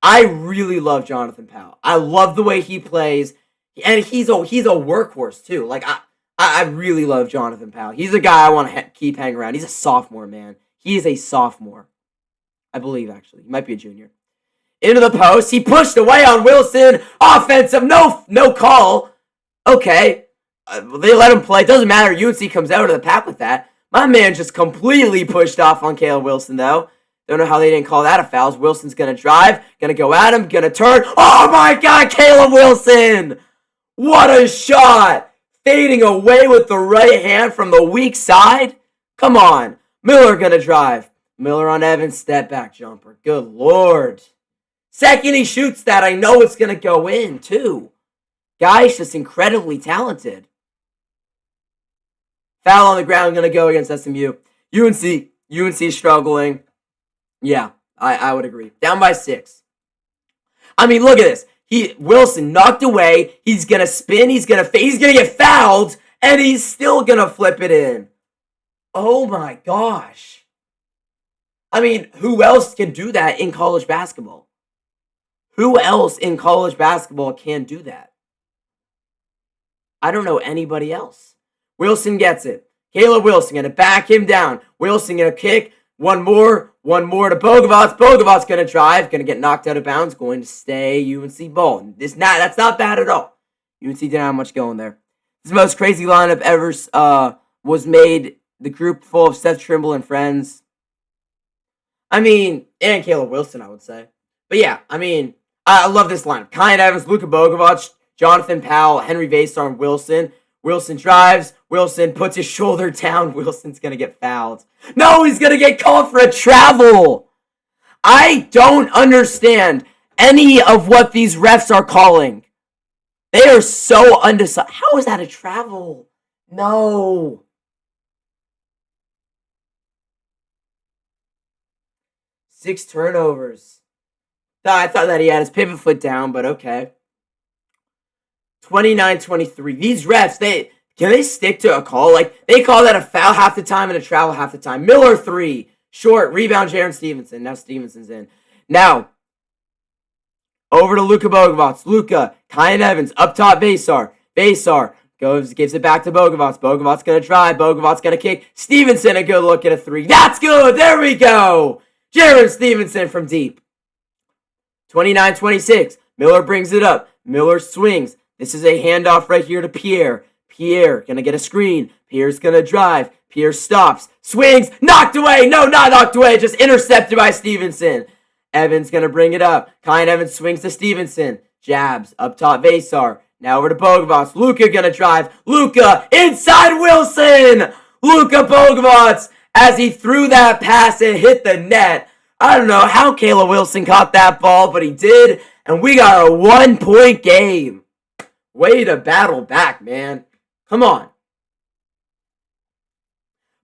I really love Jonathan Powell. I love the way he plays. And he's a workhorse, too. Like, I really love Jonathan Powell. He's a guy I want to keep hanging around. He's a sophomore, man. He is a sophomore. I believe, actually. He might be a junior. Into the post. He pushed away on Wilson. Offensive. No call. Okay. They let him play. Doesn't matter. UNC comes out of the pack with that. My man just completely pushed off on Caleb Wilson, though. Don't know how they didn't call that a foul. Wilson's going to drive. Going to go at him. Going to turn. Oh, my God. Caleb Wilson. What a shot. Fading away with the right hand from the weak side. Come on. Miller going to drive. Miller on Evans. Step back jumper. Good Lord. Second he shoots that, I know it's going to go in, too. Guy's just incredibly talented. Foul on the ground, going to go against SMU. UNC struggling. Yeah, I would agree. Down by 6. I mean, look at this. Wilson knocked away. He's going to spin. He's going to get fouled. And he's still going to flip it in. Oh, my gosh. I mean, who else can do that in college basketball? Who else in college basketball can do that? I don't know anybody else. Wilson gets it. Caleb Wilson going to back him down. Wilson going to kick. One more to Bogovac. Bogovac's going to drive. Going to get knocked out of bounds. Going to stay UNC ball. That's not bad at all. UNC didn't have much going there. This is the most crazy lineup ever was made. The group full of Seth Trimble and friends. I mean, and Caleb Wilson, I would say. But yeah, I mean, I love this lineup. Kyan Evans, Luka Bogovac, Jonathan Powell, Henry Vasar, and Wilson. Wilson drives. Wilson puts his shoulder down. Wilson's going to get fouled. No, he's going to get called for a travel. I don't understand any of what these refs are calling. They are so undecided. How is that a travel? No. Six turnovers. I thought that he had his pivot foot down, but okay. 29-23. These refs, can they stick to a call? Like, they call that a foul half the time and a travel half the time. Miller 3. Short. Rebound, Jaron Stevenson. Now Stevenson's in. Now, over to Luka Bogovac. Luka. Kyan Evans. Up top, Vasar. Vasar gives it back to Bogovac. Bogovac's going to drive. Bogovac's going to kick. Stevenson, a good look at a 3. That's good. There we go. Jaron Stevenson from deep. 29-26. Miller brings it up. Miller swings. This is a handoff right here to Pierre. Pierre going to get a screen. Pierre's going to drive. Pierre stops. Swings. Knocked away. No, not knocked away. Just intercepted by Stevenson. Evans going to bring it up. Kyan Evans swings to Stevenson. Jabs. Up top, Vasar. Now over to Bogovac. Luka going to drive. Luka inside Wilson. Luka Bogovac as he threw that pass and hit the net. I don't know how Caleb Wilson caught that ball, but he did. And we got a 1-point game. Way to battle back, man. Come on.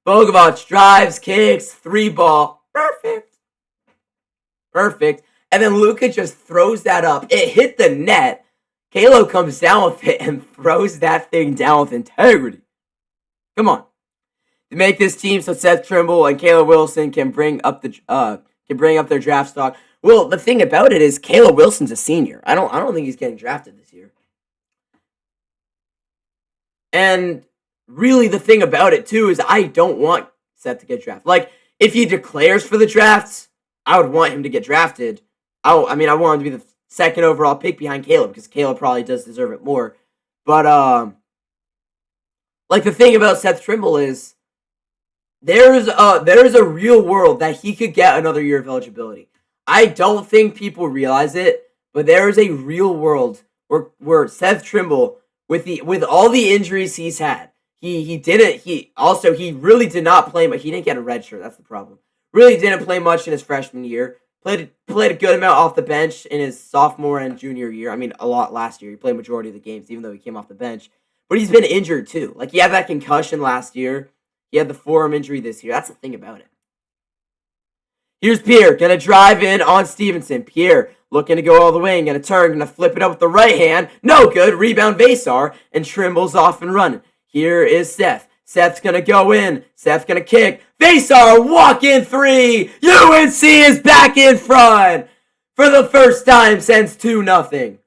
Bogovac drives, kicks, 3-ball. Perfect. And then Luka just throws that up. It hit the net. Caleb comes down with it and throws that thing down with integrity. Come on. To make this team so Seth Trimble and Caleb Wilson can bring up the can bring up their draft stock. Well, the thing about it is Caleb Wilson's a senior. I don't think he's getting drafted this year. And really the thing about it too is I don't want Seth to get drafted. Like, if he declares for the drafts, I would want him to get drafted. I want him to be the second overall pick behind Caleb, because Caleb probably does deserve it more. But like, the thing about Seth Trimble is there is a real world that he could get another year of eligibility. I don't think people realize it, but there is a real world where Seth Trimble, with all the injuries he's had, he really did not play, but he didn't get a red shirt. That's the problem. Really didn't play much in his freshman year. Played a good amount off the bench in his sophomore and junior year. I mean, a lot last year. He played majority of the games, even though he came off the bench. But he's been injured too. Like, he had that concussion last year. He had the forearm injury this year. That's the thing about it. Here's Pierre, gonna drive in on Stevenson. Pierre looking to go all the way and gonna turn, gonna flip it up with the right hand. No good. Rebound Vasar, and Trimble's off and running. Here is Seth. Seth's gonna go in. Seth's gonna kick. Vasar, walk-in three. UNC is back in front for the first time since 2-0.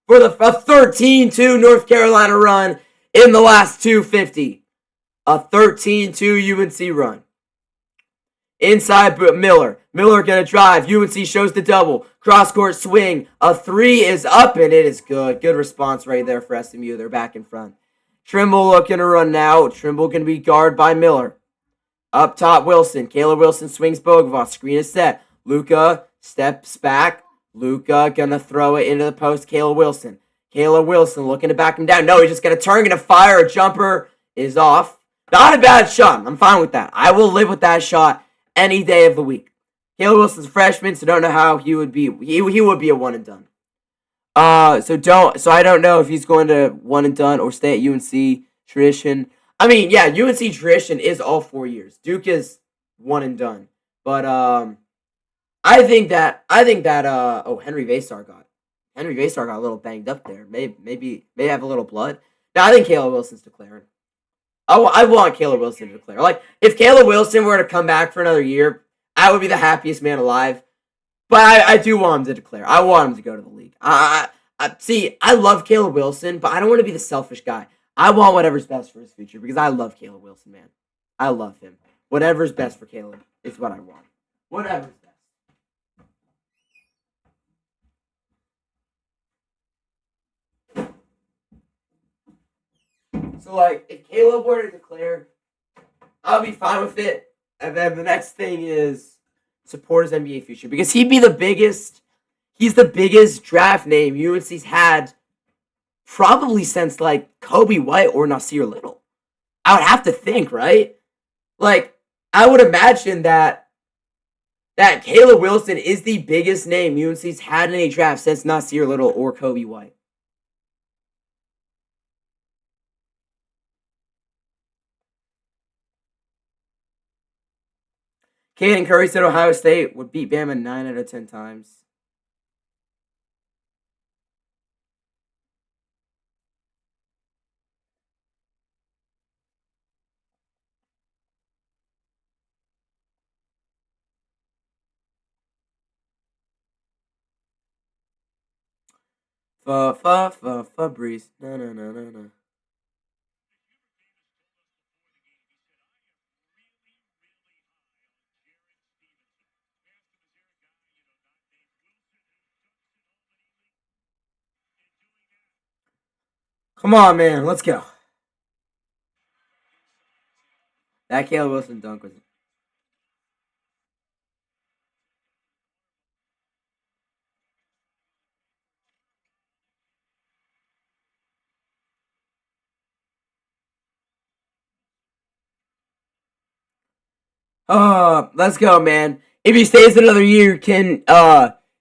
For the 13-2 North Carolina run in the last 250. A 13-2 UNC run. Inside Miller. Miller gonna drive. UNC shows the double. Cross-court swing. A three is up, and it is good. Good response right there for SMU. They're back in front. Trimble looking to run now. Trimble going to be guarded by Miller. Up top, Wilson. Caleb Wilson swings Bogavac. Screen is set. Luka steps back. Luka going to throw it into the post. Caleb Wilson. Caleb Wilson looking to back him down. No, he's just going to turn, going to fire. A jumper is off. Not a bad shot. I'm fine with that. I will live with that shot any day of the week. Caleb Wilson's a freshman, so don't know how he would be. He would be a one and done. So I don't know if he's going to one and done or stay at UNC tradition. I mean, yeah, UNC tradition is all 4 years. Duke is one and done. But I think that Henry Vasar got a little banged up there. Maybe have a little blood. Now I think Caleb Wilson's declaring. I want Caleb Wilson to declare. Like, if Caleb Wilson were to come back for another year, I would be the happiest man alive. But I do want him to declare. I want him to go to the league. See, I love Caleb Wilson, but I don't want to be the selfish guy. I want whatever's best for his future, because I love Caleb Wilson, man. I love him. Whatever's best for Caleb is what I want. Whatever's best. So, like, if Caleb were to declare, I'll be fine with it. And then the next thing is support his NBA future, because he's the biggest draft name UNC's had probably since, like, Kobe White or Nasir Little. I would have to think, right? Like, I would imagine that Caleb Wilson is the biggest name UNC's had in a draft since Nasir Little or Kobe White. Caden Curry said Ohio State would beat Bama 9 out of 10 times. Fabrice. No. Come on, man. Let's go. That Caleb Wilson dunk was... let's go, man. If he stays another year, can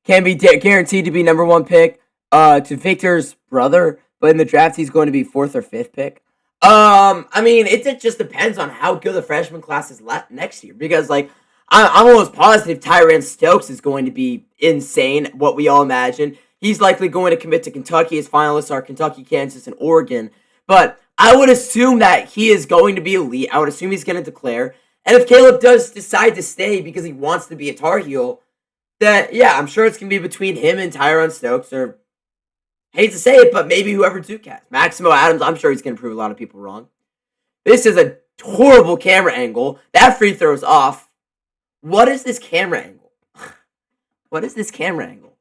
be guaranteed to be number 1 pick to Victor's brother, but in the draft he's going to be 4th or 5th pick. I mean, it just depends on how good the freshman class is next year, because, like, I'm almost positive Tyran Stokes is going to be insane, what we all imagine. He's likely going to commit to Kentucky. His finalists are Kentucky, Kansas, and Oregon. But I would assume that he is going to be elite. I would assume he's going to declare. And if Caleb does decide to stay because he wants to be a Tar Heel, then yeah, I'm sure it's going to be between him and Tyrone Stokes, or hate to say it, but maybe whoever Duke has. Maximo Adams, I'm sure he's going to prove a lot of people wrong. This is a horrible camera angle. That free throw's off. What is this camera angle? What is this camera angle?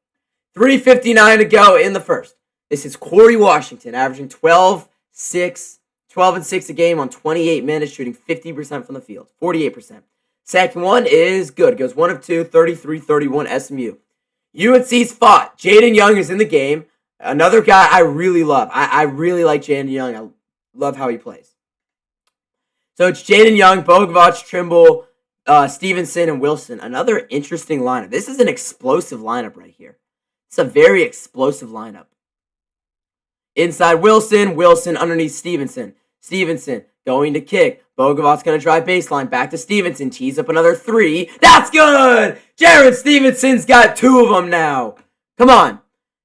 3:59 to go in the first. This is Corey Washington, averaging 12 and 6 a game on 28 minutes, shooting 50% from the field, 48%. Second one is good. Goes 1 of 2, 33-31 SMU. UNC's fought. Jaden Young is in the game. Another guy I really love. I really like Jaden Young. I love how he plays. So it's Jaden Young, Bogovac, Trimble, Stevenson, and Wilson. Another interesting lineup. This is an explosive lineup right here. It's a very explosive lineup. Inside Wilson underneath Stevenson. Stevenson going to kick. Bogavac's going to drive baseline. Back to Stevenson. Tees up another 3. That's good! Jared Stevenson's got 2 of them now. Come on.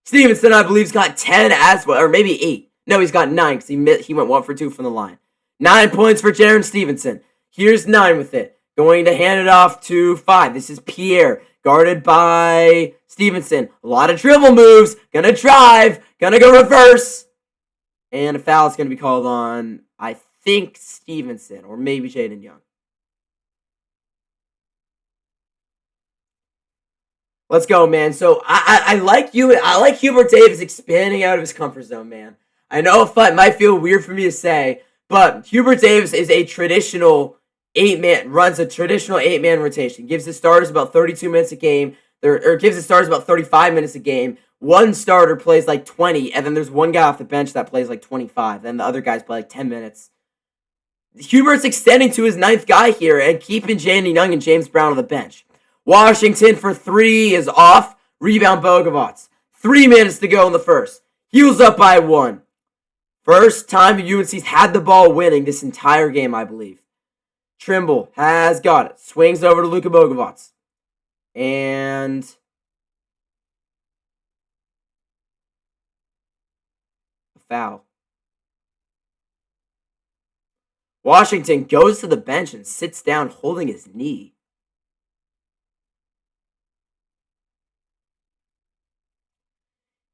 Stevenson, I believe, has got 10 as well. Or maybe 8. No, he's got 9 because he went 1 for 2 from the line. 9 points for Jared Stevenson. Here's 9 with it. Going to hand it off to 5. This is Pierre. Guarded by Stevenson. A lot of dribble moves. Gonna drive. Gonna go reverse. And a foul is going to be called on, I think, Stevenson or maybe Jaden Young. Let's go, man. So I like you. I like Hubert Davis expanding out of his comfort zone, man. I know it might feel weird for me to say, but Hubert Davis is a traditional 8-man, runs a traditional 8-man rotation. Gives his starters about 32 minutes a game, or gives his starters about 35 minutes a game. One starter plays like 20, and then there's one guy off the bench that plays like 25. Then the other guys play like 10 minutes. Hubert's extending to his 9th guy here and keeping Jaden Young and James Brown on the bench. Washington for 3 is off. Rebound Bogavac. 3 minutes to go in the first. Heels up by 1. First time UNC's had the ball winning this entire game, I believe. Trimble has got it. Swings over to Luka Bogavac. And foul. Washington goes to the bench and sits down holding his knee.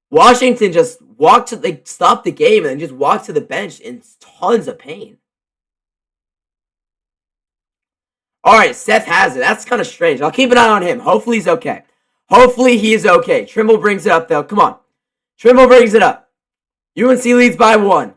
Washington just stopped the game and then just walked to the bench in tons of pain. Alright, Seth has it. That's kind of strange. I'll keep an eye on him. Hopefully he's okay. Hopefully he is okay. Trimble brings it up though. Come on. Trimble brings it up. UNC leads by 1.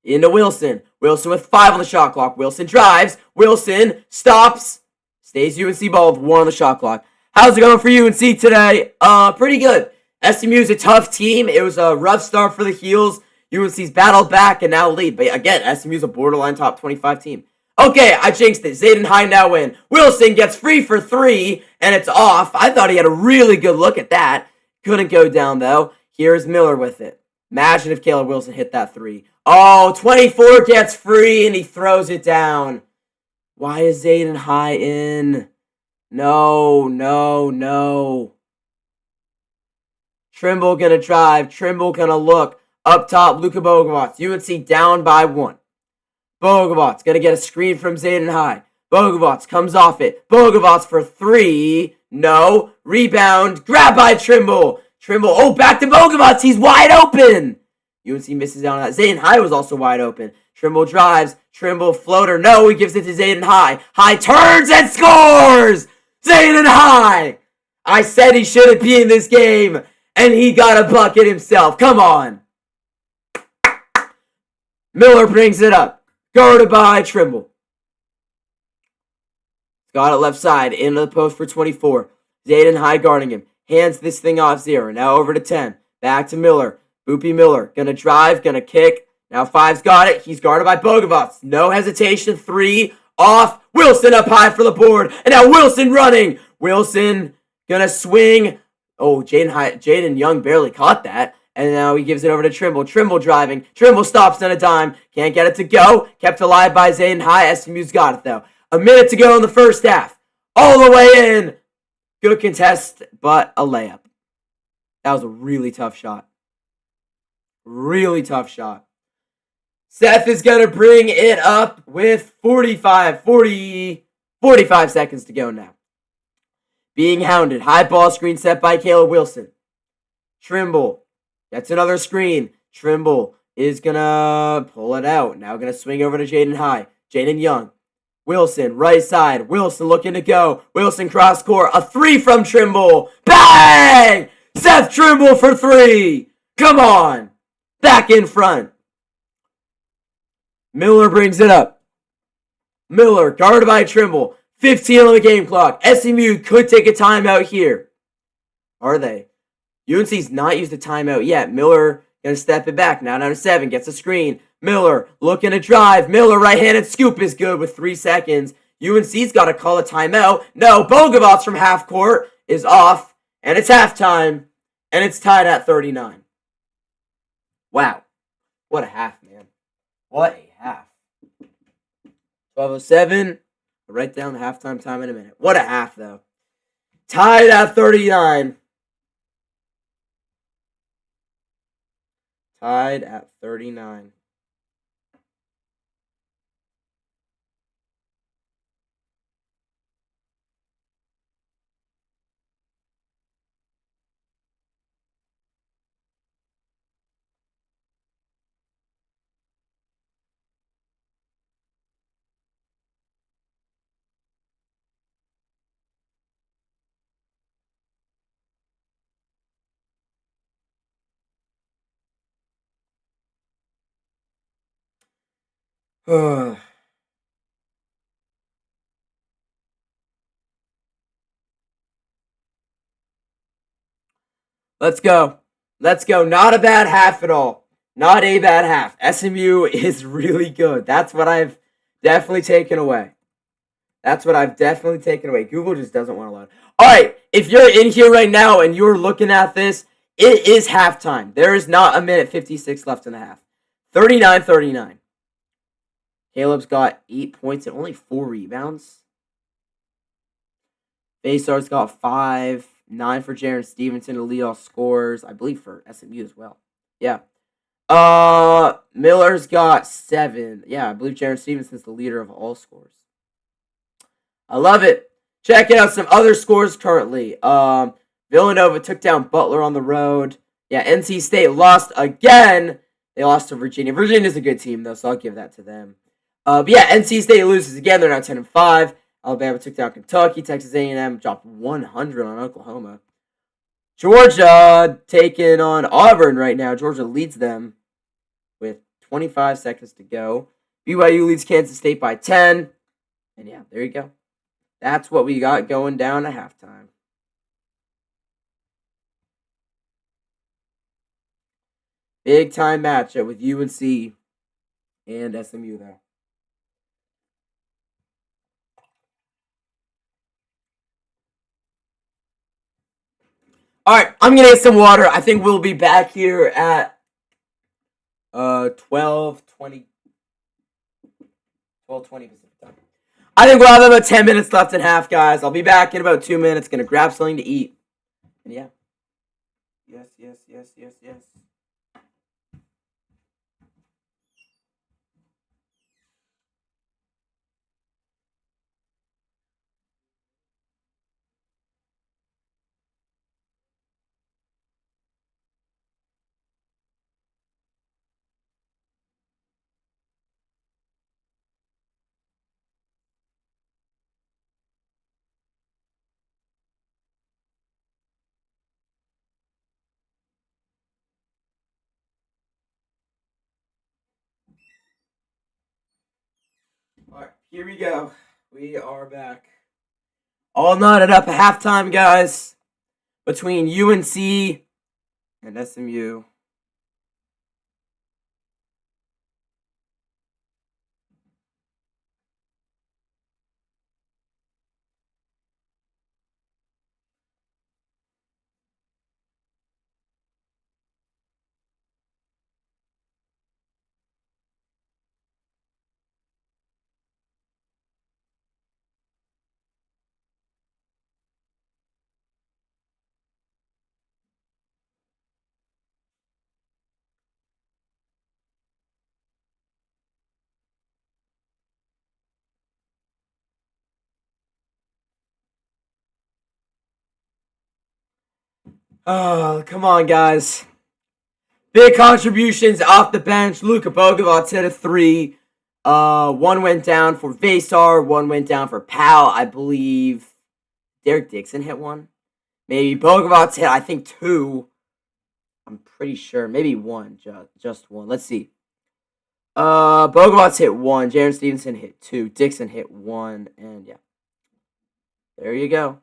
Into Wilson. Wilson with 5 on the shot clock. Wilson drives. Wilson stops. Stays UNC ball with 1 on the shot clock. How's it going for UNC today? Pretty good. SMU's a tough team. It was a rough start for the Heels. UNC's battled back and now lead. But again, SMU's a borderline top 25 team. Okay, I jinxed it. Zayden High now win. Wilson gets free for 3, and it's off. I thought he had a really good look at that. Couldn't go down, though. Here's Miller with it. Imagine if Caleb Wilson hit that 3. Oh, 24 gets free, and he throws it down. Why is Zayden High in? No. Trimble gonna drive. Trimble gonna look. Up top, Luka Bogavac. UNC down by 1. Bogavac's gonna get a screen from Zayden High. Bogavac comes off it. Bogavac for 3. No. Rebound. Grab by Trimble. Trimble. Oh, back to Bogavac. He's wide open. UNC misses out on that. Zayden High was also wide open. Trimble drives. Trimble floater. No, he gives it to Zayden High. High turns and scores! Zayden High! I said he shouldn't be in this game, and he got a bucket himself. Come on. Miller brings it up. Guarded by Trimble. Got it left side. Into the post for 24. Zayden High guarding him. Hands this thing off 0. Now over to 10. Back to Miller. Boopy Miller. Gonna drive. Gonna kick. Now 5's got it. He's guarded by Bogavac. No hesitation. 3. Off. Wilson up high for the board. And now Wilson running. Wilson gonna swing. Oh, Jaden Young barely caught that. And now he gives it over to Trimble. Trimble driving. Trimble stops on a dime. Can't get it to go. Kept alive by Zayden High. SMU's got it, though. A minute to go in the first half. All the way in. Good contest, but a layup. That was a really tough shot. Really tough shot. Seth is going to bring it up with 45 seconds to go now. Being hounded. High ball screen set by Caleb Wilson. Trimble gets another screen. Trimble is going to pull it out. Now going to swing over to Jaden High. Jaden Young. Wilson, right side. Wilson looking to go. Wilson cross court. A three from Trimble. Bang! Seth Trimble for three. Come on. Back in front. Miller brings it up. Miller, guarded by Trimble. 15 on the game clock. SMU could take a timeout here. Are they? UNC's not used a timeout yet. Miller going to step it back. Now down to 7. Gets a screen. Miller looking to drive. Miller right-handed scoop is good with 3 seconds. UNC's got to call a timeout. No, Bogovac from half court is off. And it's halftime. And it's tied at 39. Wow. What a half, man. What a half. 12:07. I'll write down the halftime time in a minute. What a half, though. Tied at 39. Tied at 39. Let's go. Let's go. Not a bad half at all. Not a bad half. SMU is really good. That's what I've definitely taken away. Google just doesn't want to load. All right. If you're in here right now and you're looking at this, it is halftime. There is not a minute 56 left in the half. 39-39. Caleb's got 8 points and only 4 rebounds. Baystar's got 5. 9 for Jaron Stevenson to lead all scores. I believe for SMU as well. Yeah. Miller's got 7. Yeah, I believe Jaron Stevenson's the leader of all scores. I love it. Checking out some other scores currently. Villanova took down Butler on the road. Yeah, NC State lost again. They lost to Virginia. Virginia's a good team, though, so I'll give that to them. But yeah, NC State loses again. They're now 10-5. Alabama took down Kentucky. Texas A&M dropped 100 on Oklahoma. Georgia taking on Auburn right now. Georgia leads them with 25 seconds to go. BYU leads Kansas State by 10. And yeah, there you go. That's what we got going down to halftime. Big time matchup with UNC and SMU there. All right, I'm going to get some water. I think we'll be back here at 12:20 Pacific time. I think we'll have about 10 minutes left in half, guys. I'll be back in about 2 minutes. Going to grab something to eat. And yeah. Yes. All right, here we go. We are back. All knotted up at halftime, guys, between UNC and SMU. Oh, come on, guys. Big contributions off the bench. Luka Bogovac hit a 3. One went down for Vasar. One went down for Powell. I believe Derek Dixon hit one. Maybe Bogovac hit, I think, 2. I'm pretty sure. Maybe 1. Just 1. Let's see. Bogovac hit 1. Jaron Stevenson hit 2. Dixon hit 1. And yeah. There you go.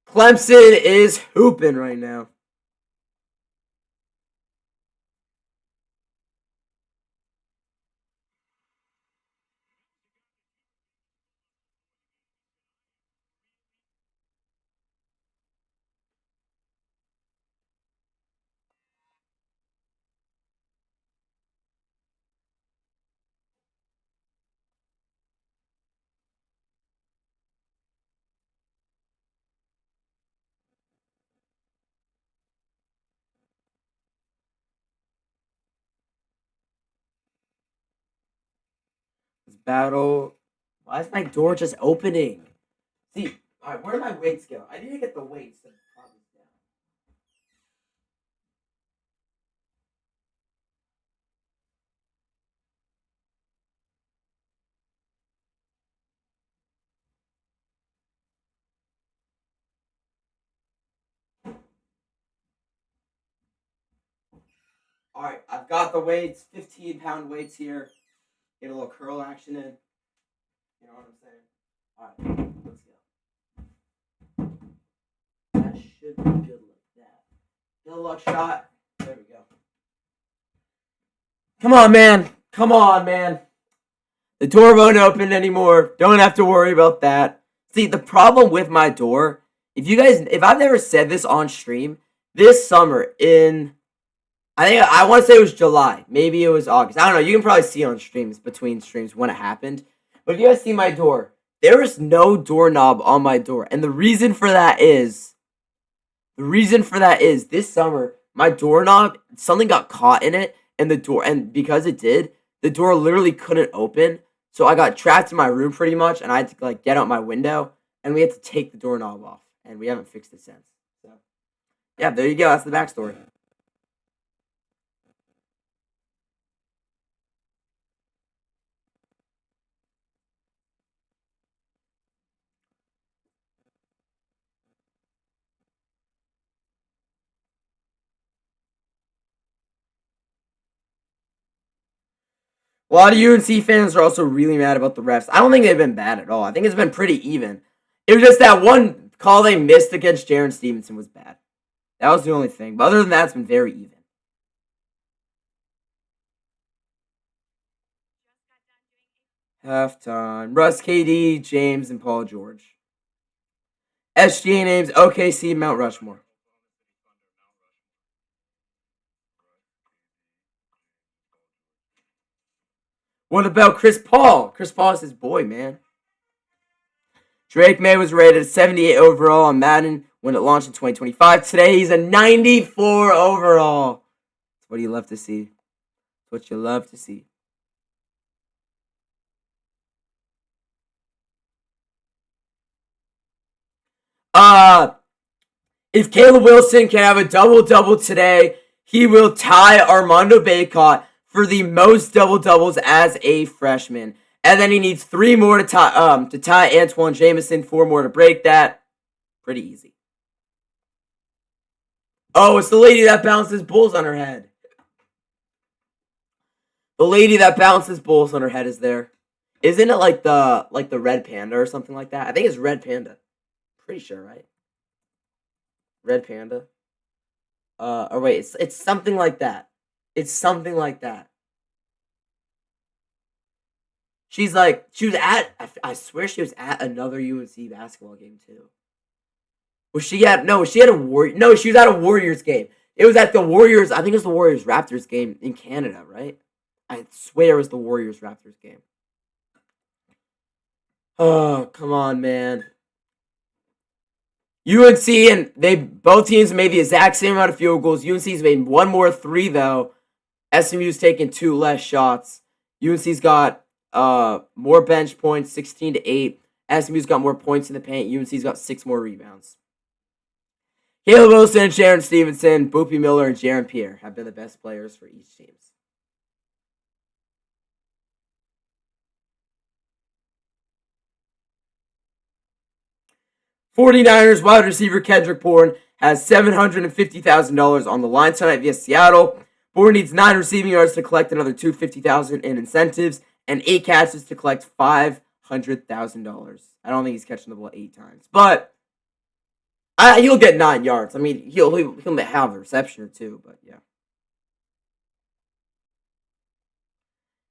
Clemson is hooping right now. This battle. Why is my door just opening? See, alright, where do my weights go? I need to get the weights. Alright, I've got the weights, 15-pound weights here. Get a little curl action in. You know what I'm saying? Alright, let's go. That should be good like that. Get a luck shot. There we go. Come on, man. Come on, man. The door won't open anymore. Don't have to worry about that. See, the problem with my door, if I've never said this on stream, this summer I want to say it was July. Maybe it was August. I don't know. You can probably see on streams, between streams, when it happened. But if you guys see my door, there is no doorknob on my door. And the reason for that is this summer, my doorknob, something got caught in it. And because it did, the door literally couldn't open. So I got trapped in my room pretty much. And I had to get out my window. And we had to take the doorknob off. And we haven't fixed it since. So, yeah, there you go. That's the backstory. A lot of UNC fans are also really mad about the refs. I don't think they've been bad at all. I think it's been pretty even. It was just that one call they missed against Jaron Stevenson was bad. That was the only thing. But other than that, it's been very even. Halftime. Russ, KD, James, and Paul George. SGA names, OKC, Mount Rushmore. What about Chris Paul? Chris Paul is his boy, man. Drake May was rated 78 overall on Madden when it launched in 2025. Today, he's a 94 overall. That's what you love to see. That's what you love to see. If Caleb Wilson can have a double-double today, he will tie Armando Bacot for the most double-doubles as a freshman. And then he needs 3 more to tie Antoine Jameson, 4 more to break that. Pretty easy. Oh, it's the lady that bounces bulls on her head. The lady that bounces bulls on her head is there. Isn't it like the red panda or something like that? I think it's red panda. Pretty sure, right? Red panda. Or wait, it's something like that. It's something like that. She was at, I swear she was at another UNC basketball game too. She was at a Warriors game. It was at the Warriors, I think it was the Warriors Raptors game in Canada, right? I swear it was the Warriors Raptors game. Oh, come on, man. UNC and both teams made the exact same amount of field goals. UNC's made 1 more 3 though. SMU's taken 2 less shots. UNC's got more bench points, 16-8. SMU's got more points in the paint. UNC's got 6 more rebounds. Caleb Wilson, Sharon Stevenson, Boopie Miller, and Jaron Pierre have been the best players for each team. 49ers wide receiver Kendrick Bourne has $750,000 on the line tonight via Seattle. Bourne needs 9 receiving yards to collect another $250,000 in incentives and 8 catches to collect $500,000. I don't think he's catching the ball 8 times, but he'll get 9 yards. I mean, he'll have a reception or 2, but yeah.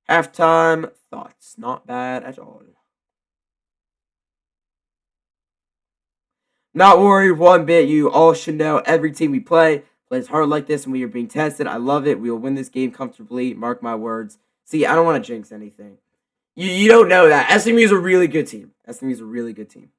Halftime thoughts, not bad at all. Not worried one bit. You all should know every team we play plays hard like this and we are being tested. I love it. We will win this game comfortably. Mark my words. See, I don't want to jinx anything. You don't know that. SMU is a really good team. SMU is a really good team.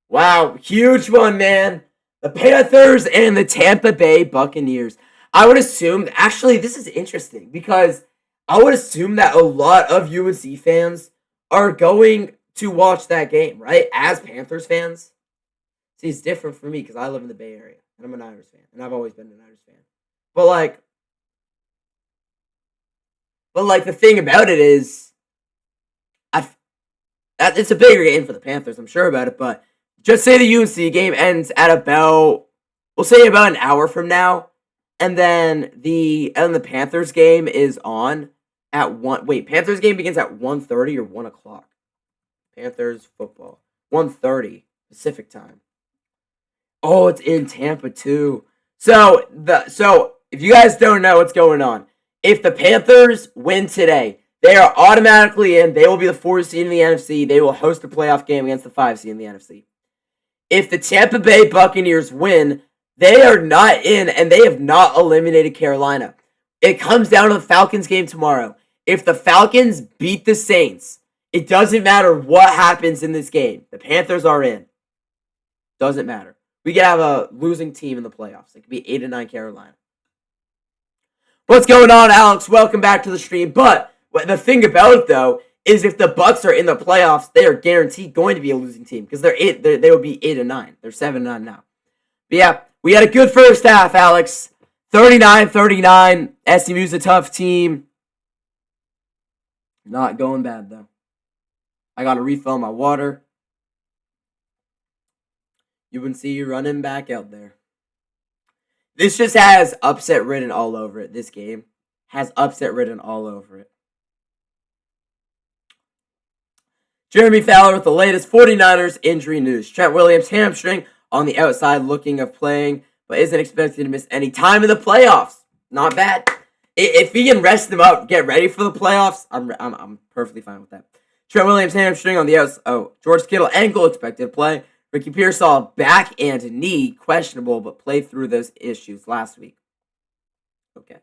Wow, huge one, man. The Panthers and the Tampa Bay Buccaneers. I would assume, actually, this is interesting because I would assume that a lot of UNC fans are going to watch that game, right? As Panthers fans. See, it's different for me because I live in the Bay Area and I'm a Niners fan, and I've always been a Niners fan. But the thing about it is, it's a bigger game for the Panthers. I'm sure about it, but just say the UNC game ends at about an hour from now, and then the Panthers game is on at 1. Wait, Panthers game begins at 1:30 or 1 o'clock. Panthers football 1:30 Pacific time. Oh, it's in Tampa too. So if you guys don't know what's going on, if the Panthers win today, they are automatically in. They will be the 4 seed in the NFC. They will host a playoff game against the 5 seed in the NFC. If the Tampa Bay Buccaneers win, they are not in, and they have not eliminated Carolina. It comes down to the Falcons game tomorrow. If the Falcons beat the Saints, it doesn't matter what happens in this game. The Panthers are in. Doesn't matter. We could have a losing team in the playoffs. It could be 8-9 Carolina. What's going on, Alex? Welcome back to the stream. But the thing about it, though, is if the Bucs are in the playoffs, they are guaranteed going to be a losing team because they will be 8-9. They're 7-9 now. But yeah, we had a good first half, Alex. 39-39. SMU's a tough team. Not going bad though. I got to refill my water. You can see you running back out there. This just has upset written all over it. This game has upset written all over it. Jeremy Fowler with the latest 49ers injury news. Trent Williams hamstring on the outside looking of playing, but isn't expected to miss any time in the playoffs. Not bad. If he can rest them up, get ready for the playoffs, I'm perfectly fine with that. Trent Williams hamstring on the outside. Oh, George Kittle ankle expected to play. Ricky Pearsall back and knee questionable, but played through those issues last week. Okay.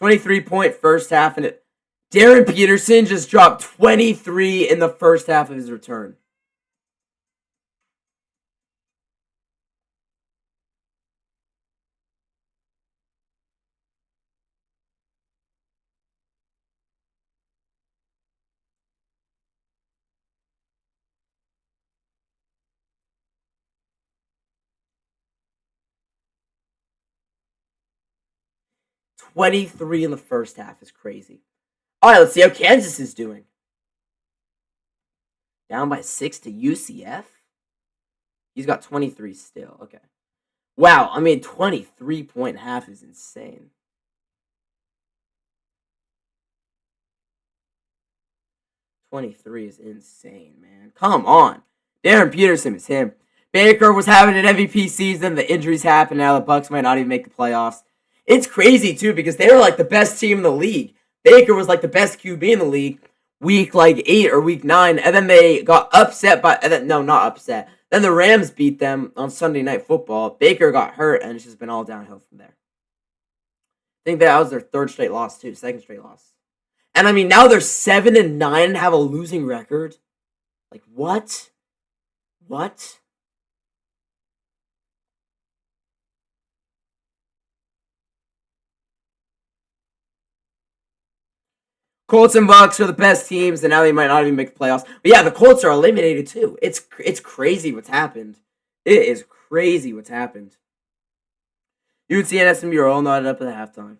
23-point first half, and Darren Peterson just dropped 23 in the first half of his return. $23 in the first half is crazy. All right, let's see how Kansas is doing. Down by 6 to UCF? He's got 23 still. Okay. Wow, 23-point half is insane. $23 is insane, man. Come on. Darren Peterson is him. Baker was having an MVP season. The injuries happened. Now the Bucs might not even make the playoffs. It's crazy, too, because they were like the best team in the league. Baker was like the best QB in the league week 8 or week 9, and then they got upset by... No, not upset. Then the Rams beat them on Sunday Night Football. Baker got hurt, and it's just been all downhill from there. I think that was their third straight loss, too. Second straight loss. And, I mean, now they're 7-9 and have a losing record. Like, what? What? Colts and Bucks are the best teams, and now they might not even make the playoffs. But yeah, the Colts are eliminated too. It's crazy what's happened. It is crazy what's happened. UNC and SMU are all knotted up at halftime.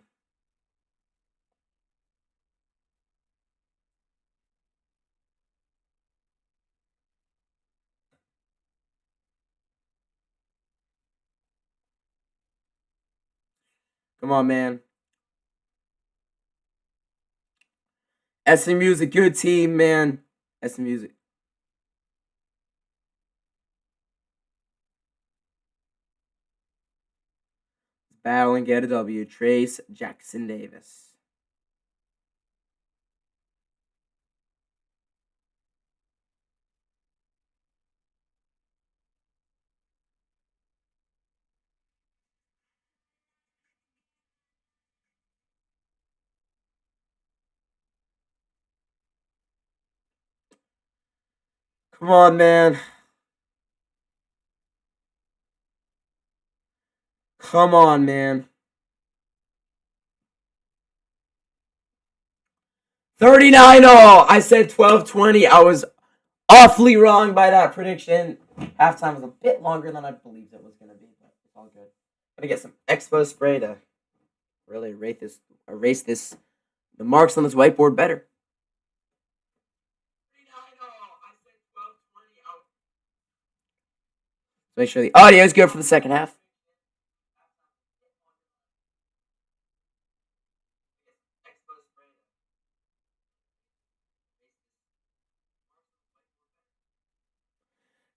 Come on, man. SMU's a good team, man. SMU's battle and get a W. Trace Jackson Davis. Come on, man. Come on, man. 39 all. I said 12-20. I was awfully wrong by that prediction. Halftime was a bit longer than I believed it was going to be, but it's all good. Gotta get some Expo spray to really erase the marks on this whiteboard better. Make sure the audio is good for the second half.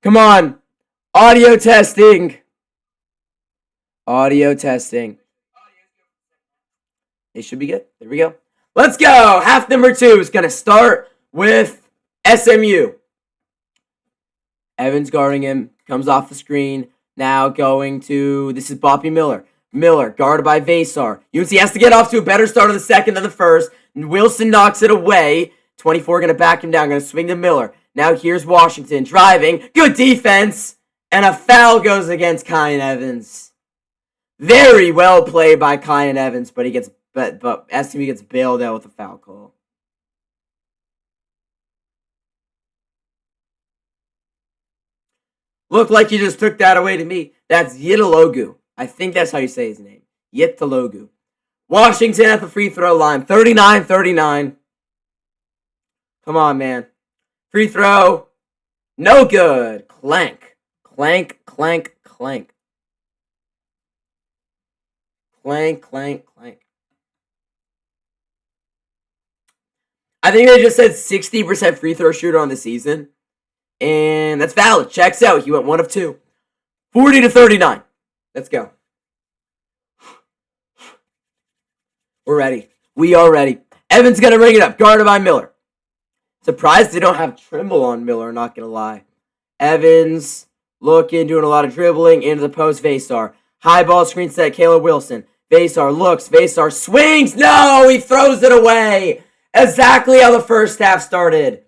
Come on. Audio testing. Audio testing. It should be good. There we go. Let's go. Half number 2 is going to start with SMU. Evans guarding him. Comes off the screen. Now going to, this is Boppy Miller. Miller, guarded by Vasar. UNC has to get off to a better start of the second than the first. Wilson knocks it away. 24 going to back him down. Going to swing to Miller. Now here's Washington driving. Good defense. And a foul goes against Kyan Evans. Very well played by Kyan Evans, but SMU gets bailed out with a foul call. Looked like you just took that away to me. That's Yitalogu. I think that's how you say his name. Yitalogu. Washington at the free throw line. 39-39. Come on, man. Free throw. No good. Clank. Clank, clank, clank. Clank, clank, clank. I think they just said 60% free throw shooter on the season. And that's valid. Checks out. He went 1 of 2. 40-39. Let's go. We're ready. We are ready. Evans going to bring it up. Guarded by Miller. Surprised they don't have Trimble on Miller, not going to lie. Evans looking, doing a lot of dribbling. Into the post, Vasar. High ball screen set, Caleb Wilson. Vasar looks. Vasar swings. No, he throws it away. Exactly how the first half started.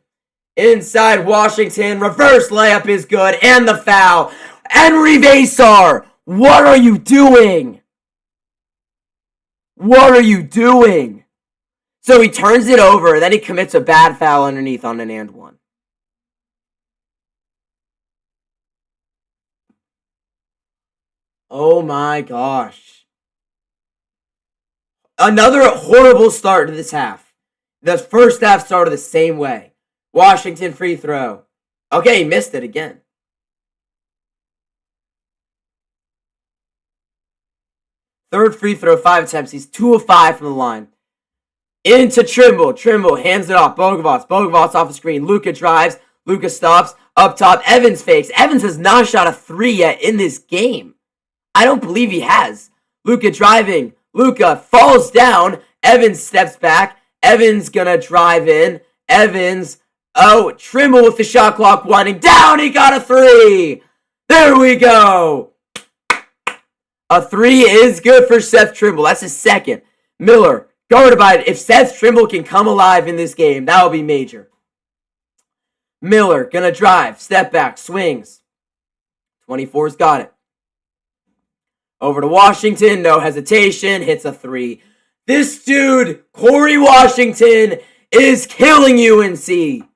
Inside Washington. Reverse layup is good. And the foul. Henry Vasar. What are you doing? What are you doing? So he turns it over. Then he commits a bad foul underneath on an and one. Oh my gosh. Another horrible start to this half. The first half started the same way. Washington free throw. Okay, he missed it again. Third free throw, 5 attempts. He's 2 of 5 from the line. Into Trimble. Trimble hands it off. Bogovac. Bogovac off the screen. Luka drives. Luka stops. Up top, Evans fakes. Evans has not shot a 3 yet in this game. I don't believe he has. Luka driving. Luka falls down. Evans steps back. Evans gonna drive in. Evans. Oh, Trimble with the shot clock winding down. He got a 3. There we go. A 3 is good for Seth Trimble. That's his second. Miller, guarded by it. If Seth Trimble can come alive in this game, that will be major. Miller, gonna drive, step back, swings. 24's got it. Over to Washington, no hesitation, hits a 3. This dude, Corey Washington, is killing UNC.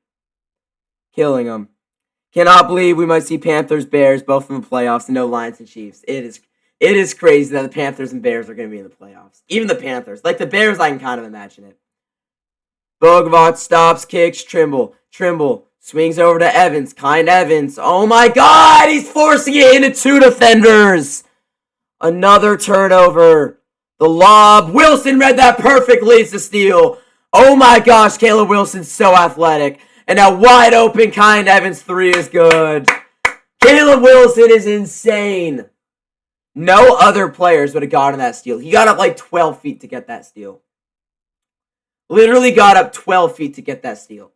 Killing them. Cannot believe we might see Panthers, Bears, both in the playoffs, and no Lions and Chiefs. It is crazy that the Panthers and Bears are going to be in the playoffs. Even the Panthers. Like the Bears, I can kind of imagine it. Bogovac stops, kicks, Trimble. Trimble swings over to Evans. Kind Evans. Oh my God! He's forcing it into 2 defenders. Another turnover. The lob. Wilson read that perfectly. It's a steal. Oh my gosh, Caleb Wilson's so athletic. And now wide open, Kind Evans 3 is good. Caleb Wilson is insane. No other players would have gotten that steal. He got up like 12 feet to get that steal. Literally got up 12 feet to get that steal.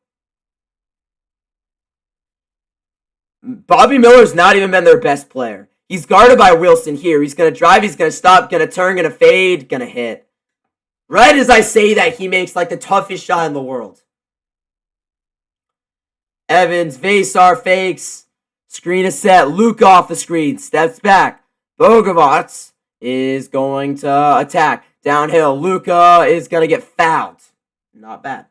Bobby Miller's not even been their best player. He's guarded by Wilson here. He's going to drive, he's going to stop, going to turn, going to fade, going to hit. Right as I say that, he makes like the toughest shot in the world. Evans, Vasar fakes. Screen is set. Luke off the screen. Steps back. Bogovac is going to attack. Downhill. Luka is going to get fouled. Not bad.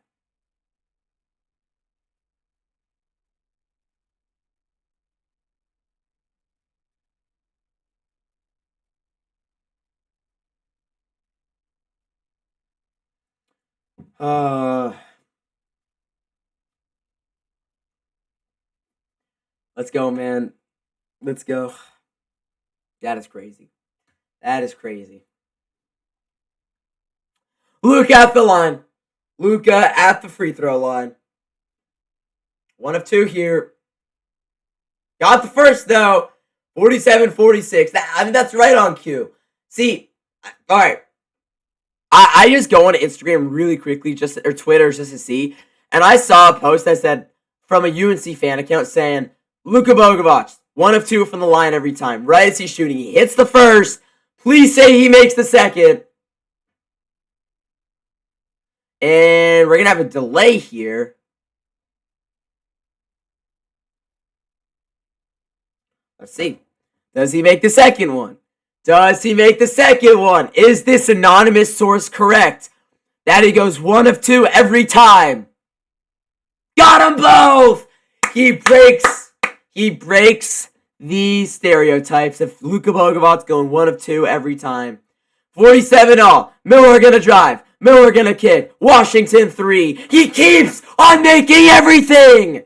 Let's go, man. Let's go. That is crazy. That is crazy. Luke at the line. Luka at the free throw line. 1 of 2 here. Got the first, though. 47-46. I mean, that's right on cue. See, all right. I just go on Instagram really quickly, or Twitter, just to see. And I saw a post that said, from a UNC fan account, saying, Luka Bogovac, 1 of 2 from the line every time. Right as he's shooting. He hits the first. Please say he makes the second. And we're going to have a delay here. Let's see. Does he make the second one? Does he make the second one? Is this anonymous source correct? That he goes 1 of 2 every time. Got them both! He breaks the stereotypes of Luka Bogovac going 1 of 2 every time. 47-all. Miller gonna drive. Miller gonna kick. Washington 3. He keeps on making everything!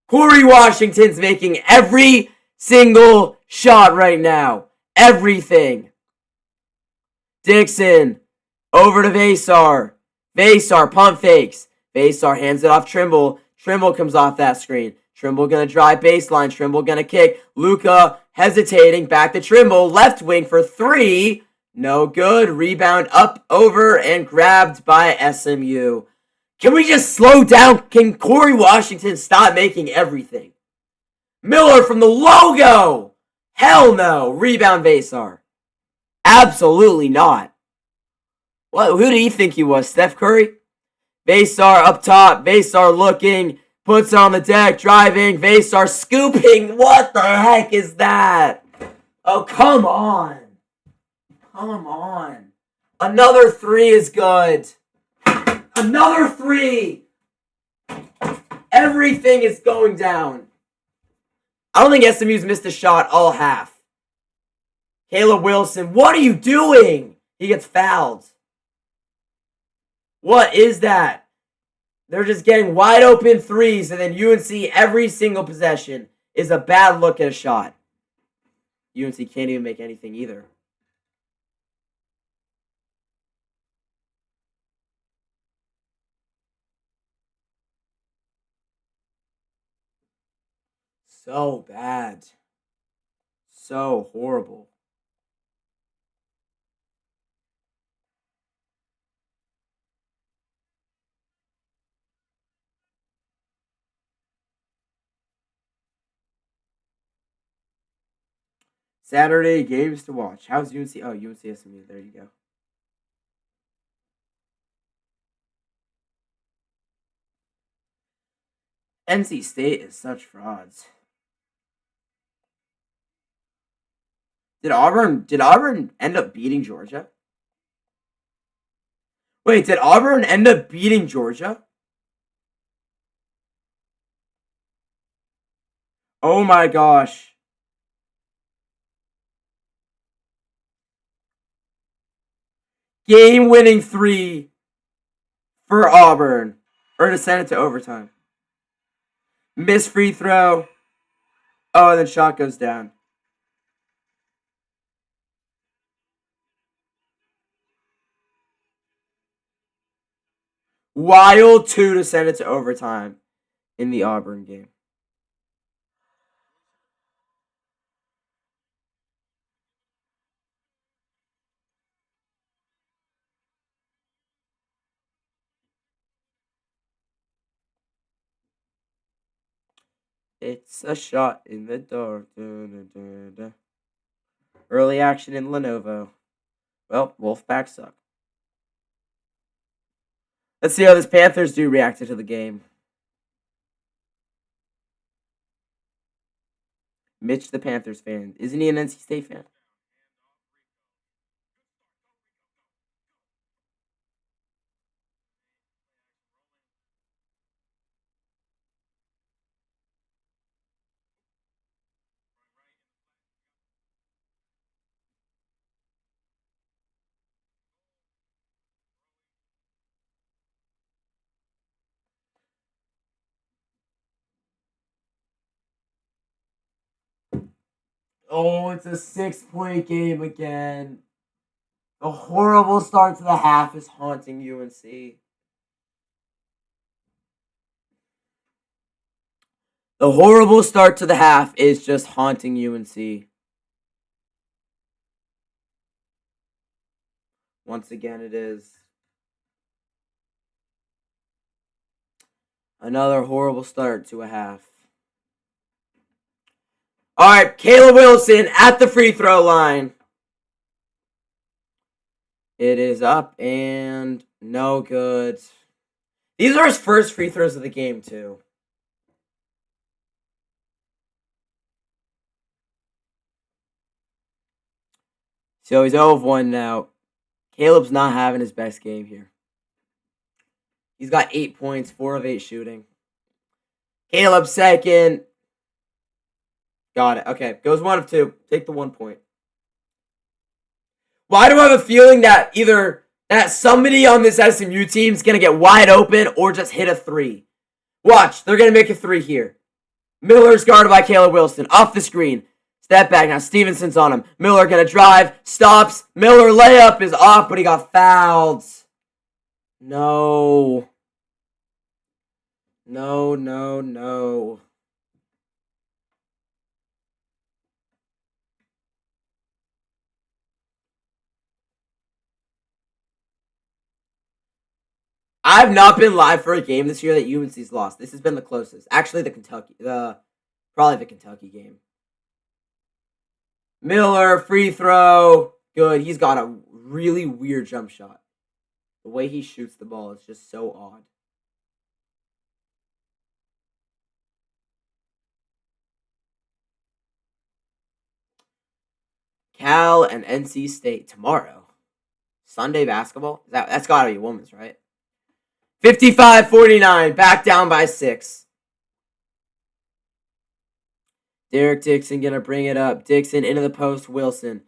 Corey Washington's making every single shot right now. Everything. Dixon. Over to Vasar. Vasar pump fakes. Vasar hands it off Trimble. Trimble comes off that screen. Trimble gonna drive baseline. Trimble gonna kick. Luka hesitating. Back to Trimble. Left wing for 3. No good. Rebound up, over, and grabbed by SMU. Can we just slow down? Can Corey Washington stop making everything? Miller from the logo. Hell no. Rebound Vasar. Absolutely not. What? Who did he think he was? Steph Curry? Vasar up top. Vasar looking. Puts on the deck. Driving. Vasar scooping. What the heck is that? Oh, come on. Come on. Another 3 is good. Another 3. Everything is going down. I don't think SMU's missed a shot all half. Caleb Wilson, what are you doing? He gets fouled. What is that? They're just getting wide open 3s, and then UNC every single possession is a bad look at a shot. UNC can't even make anything either. So bad. So horrible. Saturday games to watch. How's UNC? Oh, UNC SMU. There you go. NC State is such frauds. Did Auburn end up beating Georgia? Wait, did Auburn end up beating Georgia? Oh my gosh. Game-winning 3 for Auburn. Or to send it to overtime. Missed free throw. Oh, and then shot goes down. Wild 2 to send it to overtime in the Auburn game. It's a shot in the dark. Early action in Lenovo. Well, Wolfpack suck. Let's see how this Panthers do reacted to the game. Mitch, the Panthers fan. Isn't he an NC State fan? Oh, it's a 6-point game again. The horrible start to the half is haunting UNC. The horrible start to the half is just haunting UNC. Once again, it is. Another horrible start to a half. All right, Caleb Wilson at the free throw line. It is up and no good. These are his first free throws of the game, too. So he's 0 of 1 now. Caleb's not having his best game here. He's got 8 points, 4 of 8 shooting. Caleb second. Got it. Okay, goes 1 of 2. Take the 1 point. Why do I have a feeling that either that somebody on this SMU team is going to get wide open or just hit a 3? Watch, they're going to make a 3 here. Miller's guarded by Caleb Wilson. Off the screen. Step back. Now Stevenson's on him. Miller going to drive. Stops. Miller layup is off, but he got fouled. No. No, no, no. I've not been live for a game this year that UNC's lost. This has been the closest. Actually, probably the Kentucky game. Miller, free throw. Good. He's got a really weird jump shot. The way he shoots the ball is just so odd. Cal and NC State tomorrow. Sunday basketball? That's got to be women's, right? 55-49. Back down by 6. Derek Dixon going to bring it up. Dixon into the post. Wilson.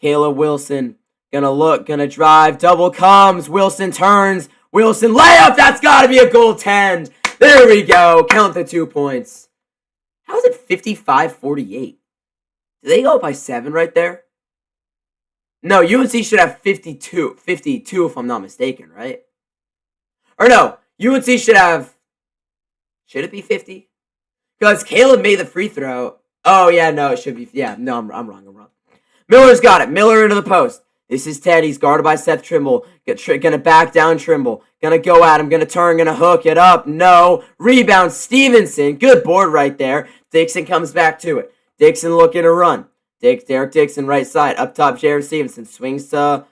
Caleb Wilson. Going to look. Going to drive. Double comes. Wilson turns. Wilson layup. That's got to be a goaltend. There we go. Count the 2 points. How is it 55-48? Did they go up by 7 right there? No, UNC should have 52 if I'm not mistaken, right? Or no, UNC should have... Should it be 50? Because Caleb made the free throw. Oh, yeah, no, it should be... Yeah, no, I'm wrong. Miller's got it. Miller into the post. This is Ted. He's guarded by Seth Trimble. Gonna back down Trimble. Gonna go at him. Gonna turn. Gonna hook it up. No. Rebound. Stevenson. Good board right there. Dixon comes back to it. Dixon looking to run. Derek Dixon, right side. Up top, Jared Stevenson. Swings to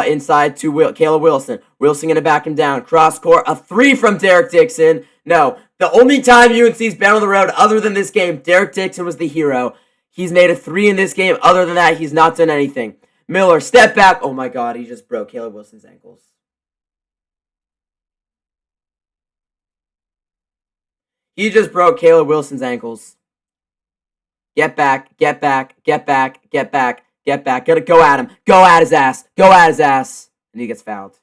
inside to Caleb Wilson. Wilson gonna back him down. Cross court. A 3 from Derek Dixon. No. The only time UNC's been on the road other than this game, Derek Dixon was the hero. He's made a 3 in this game. Other than that, he's not done anything. Miller, step back. Oh my god, he just broke Caleb Wilson's ankles. He just broke Caleb Wilson's ankles. Get back, get back, get back, get back, get back. Gotta go at him. Go at his ass. Go at his ass. And he gets fouled.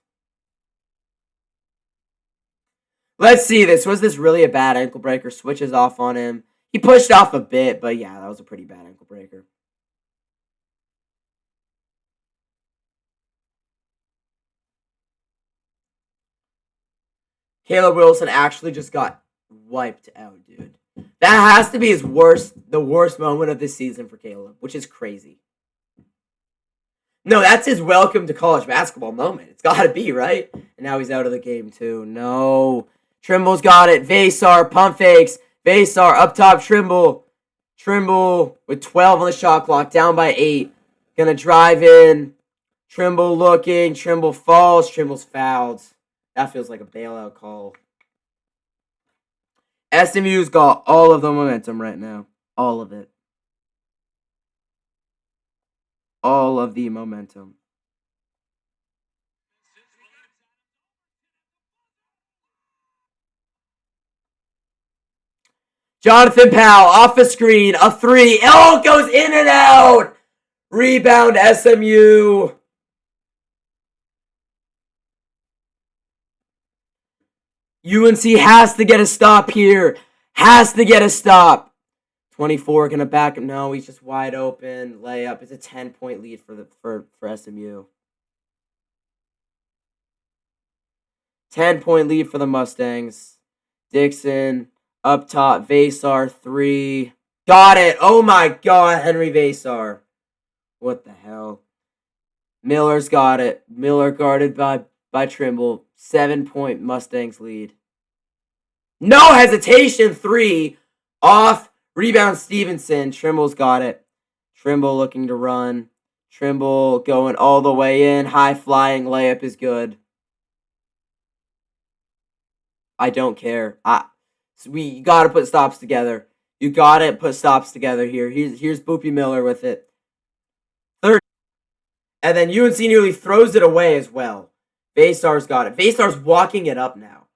Let's see this. Was this really a bad ankle breaker? Switches off on him. He pushed off a bit, but yeah, that was a pretty bad ankle breaker. Caleb Wilson actually just got wiped out, dude. That has to be the worst moment of this season for Caleb, which is crazy. No, that's his welcome to college basketball moment. It's got to be, right? And now he's out of the game, too. No. Trimble's got it. Vasar, pump fakes. Vasar, up top, Trimble. Trimble with 12 on the shot clock, down by 8. Gonna drive in. Trimble looking. Trimble falls. Trimble's fouled. That feels like a bailout call. SMU's got all of the momentum right now. All of it. All of the momentum. Jonathan Powell off a screen. A 3. Oh, it goes in and out. Rebound SMU. UNC has to get a stop here. Has to get a stop. 24 gonna back him. No, he's just wide open. Layup. It's a 10-point lead for SMU. 10-point lead for the Mustangs. Dixon up top. Vasar 3. Got it. Oh my god, Henry Vasar. What the hell? Miller's got it. Miller guarded by Trimble. 7-point Mustangs lead. No hesitation. 3. Off. Rebound Stevenson. Trimble's got it. Trimble looking to run. Trimble going all the way in. High flying layup is good. I don't care. You got to put stops together. You got to put stops together here. Here's Boopy Miller with it. Third. And then UNC nearly throws it away as well. Vasar's got it. Vasar's walking it up now.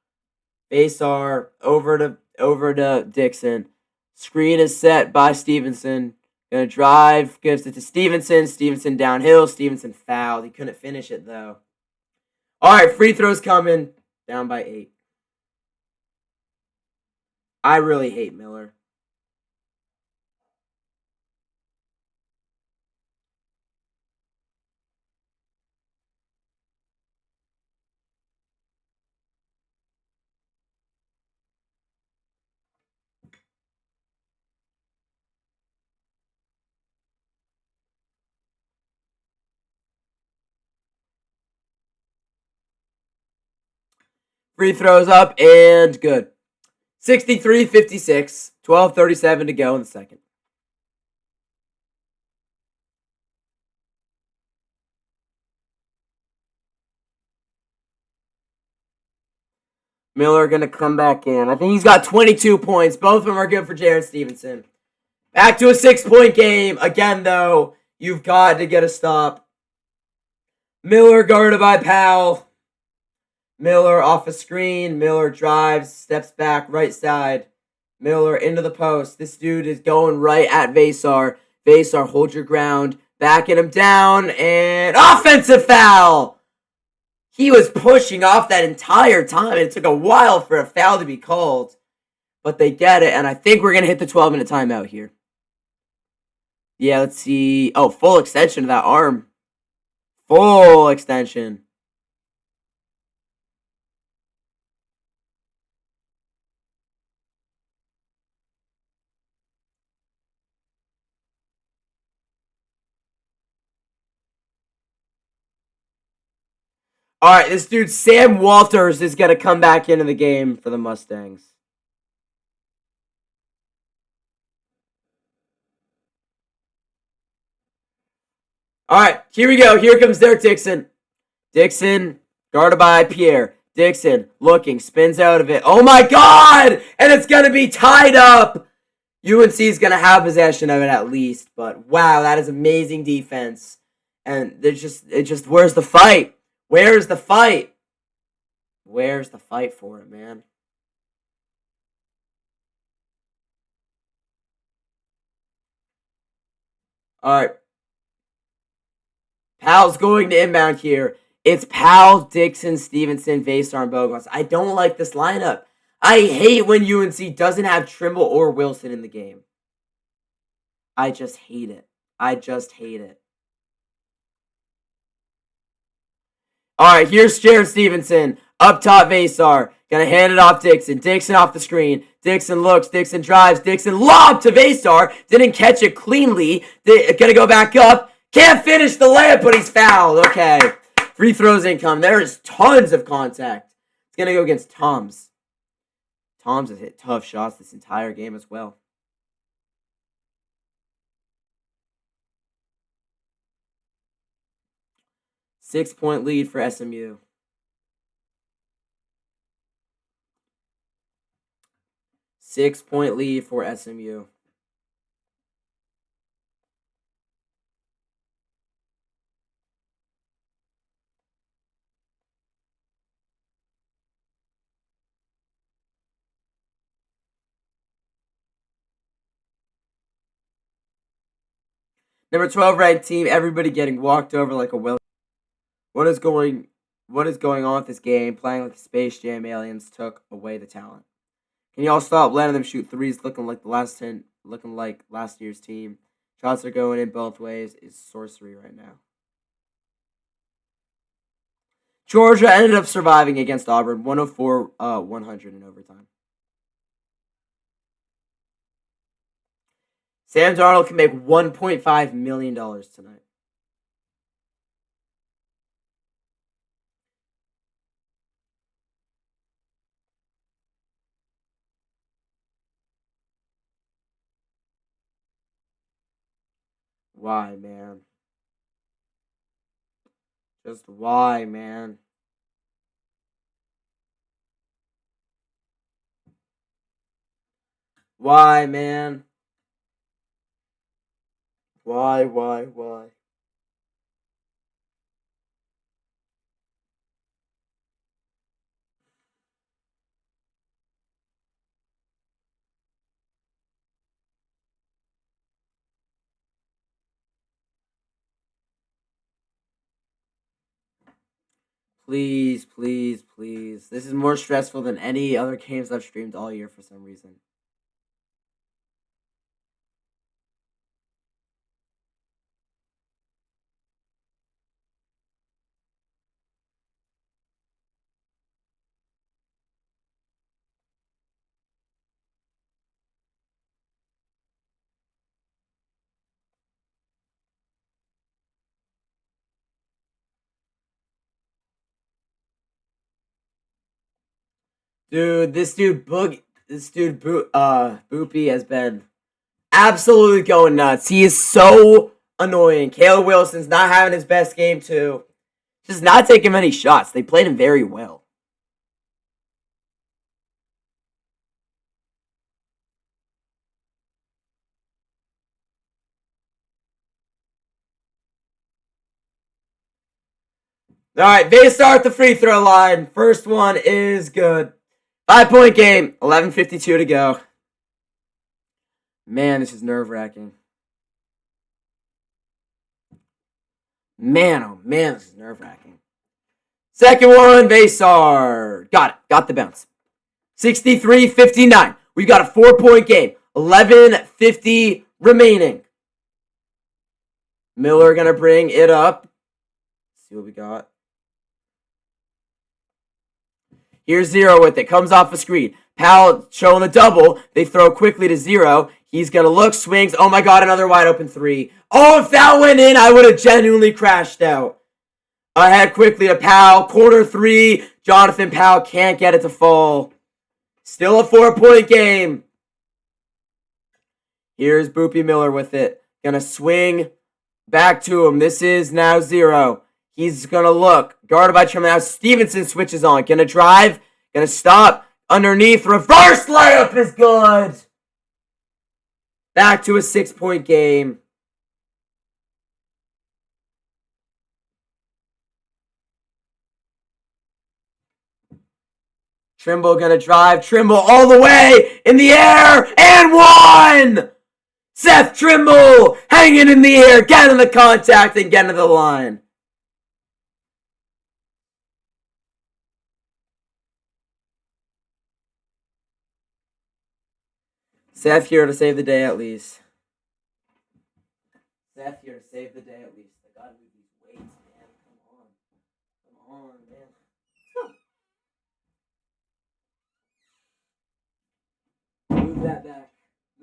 Vasar over to Dixon. Screen is set by Stevenson. Gonna drive. Gives it to Stevenson. Stevenson downhill. Stevenson fouled. He couldn't finish it though. Alright, free throws coming. Down by 8. I really hate Miller. Free throws up and good. 63-56. 12:37 to go in the second. Miller going to come back in. I think he's got 22 points. Both of them are good for Jared Stevenson. Back to a 6-point game. Again, though, you've got to get a stop. Miller guarded by Powell. Miller off a screen. Miller drives, steps back, right side. Miller into the post. This dude is going right at Vasar. Vasar, hold your ground. Backing him down. And offensive foul! He was pushing off that entire time. It took a while for a foul to be called. But they get it. And I think we're going to hit the 12-minute timeout here. Yeah, let's see. Oh, full extension of that arm. Full extension. All right, this dude, Sam Walters, is going to come back into the game for the Mustangs. All right, here we go. Here comes Derek Dixon. Dixon, guarded by Pierre. Dixon, looking, spins out of it. Oh my God! And it's going to be tied up. UNC is going to have possession of it at least. But wow, that is amazing defense. And where's the fight? Where's the fight? Where's the fight for it, man? All right. Powell's going to inbound here. It's Powell, Dixon, Stevenson, Vasar, and Bogos. I don't like this lineup. I hate when UNC doesn't have Trimble or Wilson in the game. I just hate it. I just hate it. All right, here's Jared Stevenson. Up top, Vasar. Gonna hand it off Dixon. Dixon off the screen. Dixon looks. Dixon drives. Dixon lob to Vasar. Didn't catch it cleanly. Gonna go back up. Can't finish the layup, but he's fouled. Okay. Free throws income. There is tons of contact. It's gonna go against Toms. Toms has hit tough shots this entire game as well. Six-point lead for SMU. Six-point lead for SMU. Number 12 ranked team, everybody getting walked over like a well. What is going on with this game? Playing like Space Jam aliens took away the talent. Can y'all stop letting them shoot threes looking like last year's team? Shots are going in both ways. It's sorcery right now. Georgia ended up surviving against Auburn 104-100 in overtime. Sam Darnold can make $1.5 million tonight. Why, man? Just why, man? Why, man? Why? Please. This is more stressful than any other games I've streamed all year for some reason. Dude, Boopy has been absolutely going nuts. He is so annoying. Caleb Wilson's not having his best game too. Just not taking many shots. They played him very well. All right, they start the free throw line. First one is good. 5-point game. 11:52 to go. Man, this is nerve-wracking. Man, oh man, this is nerve-wracking. Second one, Vasar. Got it. Got the bounce. 63-59. We've got a 4-point game. 11:50 remaining. Miller going to bring it up. Let's see what we got. Here's Zero with it. Comes off a screen. Powell showing the double. They throw quickly to Zero. He's going to look, swings. Oh my God, another wide open three. Oh, if that went in, I would have genuinely crashed out. Ahead quickly to Powell. Corner three. Jonathan Powell can't get it to fall. Still a 4-point game. Here's Boopy Miller with it. Gonna swing. Back to him. This is now 0. He's going to look. Guarded by Trimble. Now Stevenson switches on. Going to drive. Going to stop. Underneath. Reverse layup is good. Back to a 6-point game. Trimble going to drive. Trimble all the way in the air. And one! Seth Trimble hanging in the air, getting the contact and getting to the line. Seth here to save the day at least. Seth here to save the day at least. I gotta move these weights, man. Come on, man. Move that back.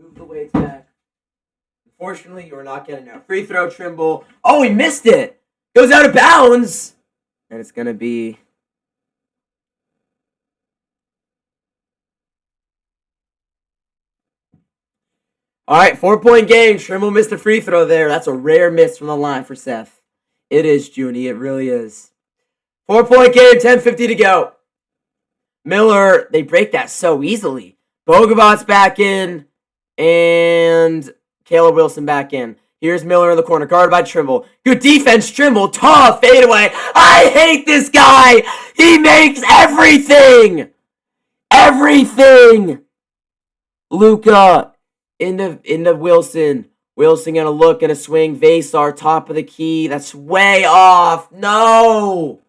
Move the weights back. Unfortunately, you are not getting out. Free throw, Trimble. Oh, he missed it. Goes out of bounds. And it's going to be... All right, 4-point game. Trimble missed a free throw there. That's a rare miss from the line for Seth. It is, Junie. It really is. 4-point game, 10:50 to go. Miller, they break that so easily. Bogavot's back in, and Caleb Wilson back in. Here's Miller in the corner, guarded by Trimble. Good defense, Trimble. Tough fadeaway. I hate this guy. He makes everything. Everything. Luka into Wilson. Wilson gonna look, gonna swing. Vasar, top of the key. That's way off. No.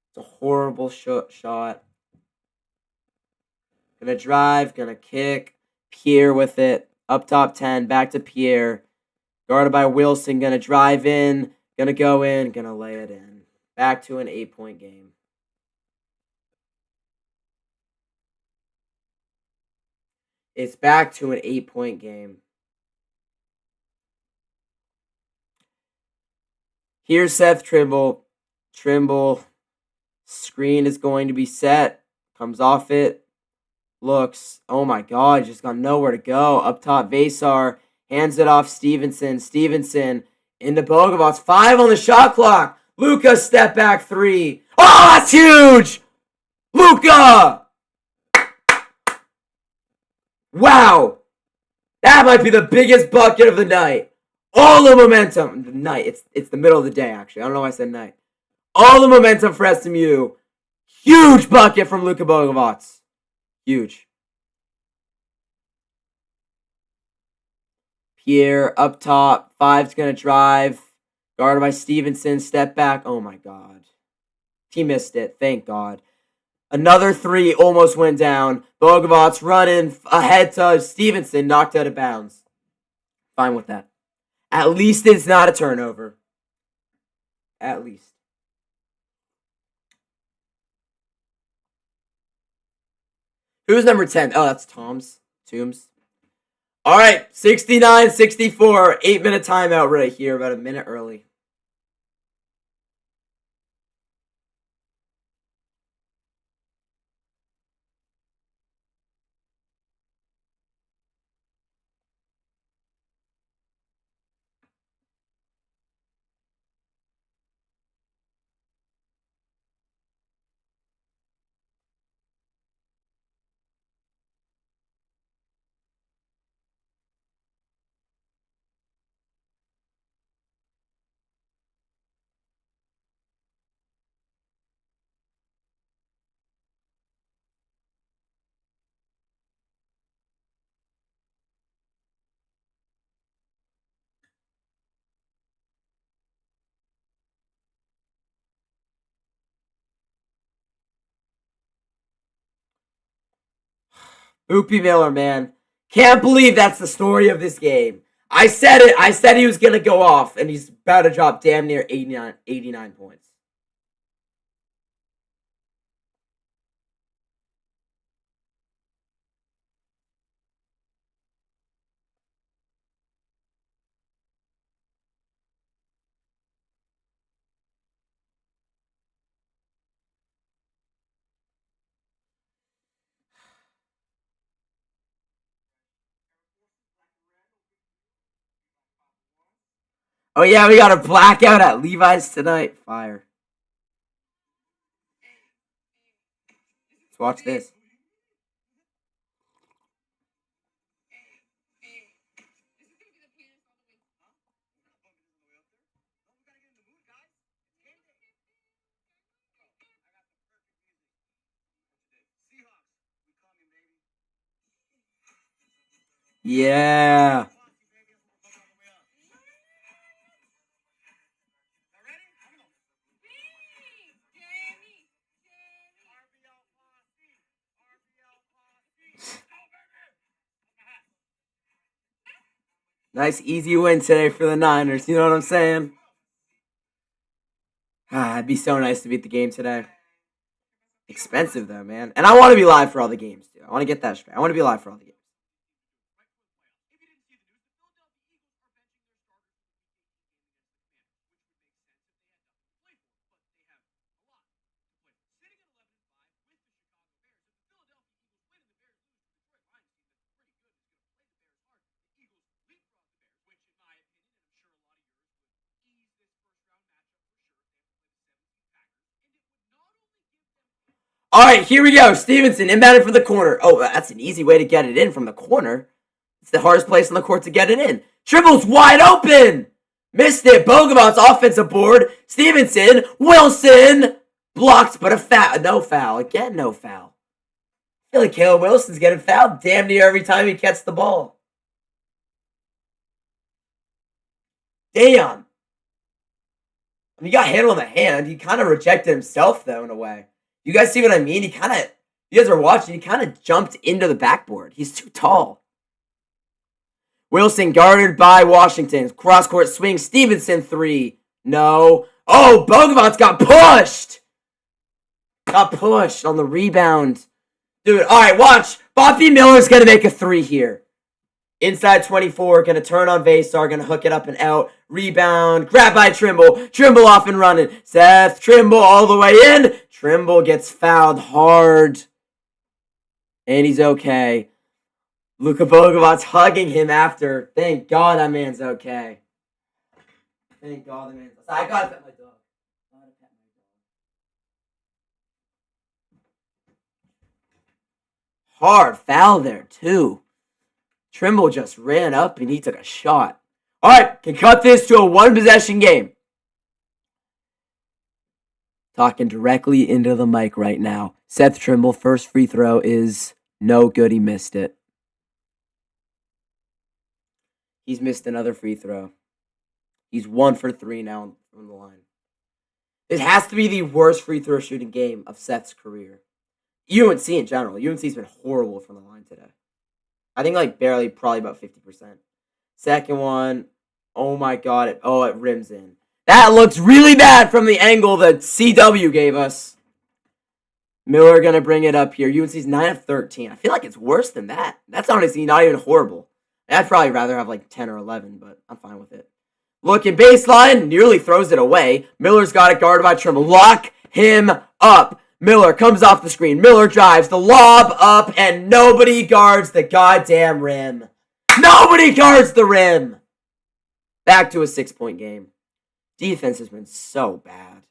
It's a horrible shot. Gonna drive, gonna kick. Pierre with it. Up top 10, back to Pierre. Guarded by Wilson, gonna drive in. Gonna go in, gonna lay it in. Back to an 8-point game. It's back to an 8-point game. Here's Seth Trimble. Trimble. Screen is going to be set. Comes off it. Looks. Oh my God. Just got nowhere to go. Up top, Vasar. Hands it off Stevenson. Stevenson into Bogavot's. 5 on the shot clock. Luka step back 3. Oh, that's huge! Luka! Wow! That might be the biggest bucket of the night. All the momentum. The night. It's the middle of the day, actually. I don't know why I said night. All the momentum for SMU. Huge bucket from Luka Bogavot's. Huge. Pierre up top. 5's going to drive. Guarded by Stevenson. Step back. Oh, my God. He missed it. Thank God. Another 3 almost went down. Bogavot's running ahead to Stevenson. Knocked out of bounds. Fine with that. At least it's not a turnover. At least. Who's number 10? Oh, that's Toombs. All right, 69-64. 8-minute timeout right here, about a minute early. Boopy Miller, man. Can't believe that's the story of this game. I said it. I said he was going to go off, and he's about to drop damn near 89 points. Oh, yeah, we got a blackout at Levi's tonight. Fire. Let's watch this. Yeah. Nice, easy win today for the Niners. You know what I'm saying? It'd be so nice to beat the game today. Expensive, though, man. And I want to be live for all the games, too. I want to get that straight. I want to be live for all the games. All right, here we go. Stevenson inbounded from the corner. Oh, that's an easy way to get it in from the corner. It's the hardest place on the court to get it in. Trimble's wide open. Missed it. Bogavant's offensive board. Stevenson. Wilson. Blocked, but a foul. No foul. Again, no foul. I feel like Caleb Wilson's getting fouled damn near every time he gets the ball. Damn. I mean, he got hit on the hand. He kind of rejected himself, though, in a way. You guys see what I mean? You guys are watching, he kind of jumped into the backboard. He's too tall. Wilson guarded by Washington. Cross court swing. Stevenson 3. No. Oh, Bogavant's got pushed. Got pushed on the rebound. Dude, all right, watch. Bobby Miller's going to make a 3 here. Inside 24, going to turn on Vasar, going to hook it up and out. Rebound, grab by Trimble. Trimble off and running. Seth Trimble all the way in. Trimble gets fouled hard. And he's okay. Luka Bogavant's hugging him after. Thank God that man's okay. Thank God that man's okay. I gotta pet my dog. Hard foul there, too. Trimble just ran up and he took a shot. All right, can cut this to a one-possession game. Talking directly into the mic right now. Seth Trimble, first free throw is no good. He missed it. He's missed another free throw. He's 1 for 3 now from the line. It has to be the worst free throw shooting game of Seth's career. UNC in general. UNC's been horrible from the line today. I think like barely, probably about 50%. Second one, oh my God, it rims in. That looks really bad from the angle that CW gave us. Miller going to bring it up here. UNC's 9 of 13. I feel like it's worse than that. That's honestly not even horrible. I'd probably rather have like 10 or 11, but I'm fine with it. Looking baseline, nearly throws it away. Miller's got it guarded by Trimble. Lock him up. Miller comes off the screen. Miller drives the lob up, and nobody guards the goddamn rim. Nobody guards the rim. Back to a 6-point game. Defense has been so bad.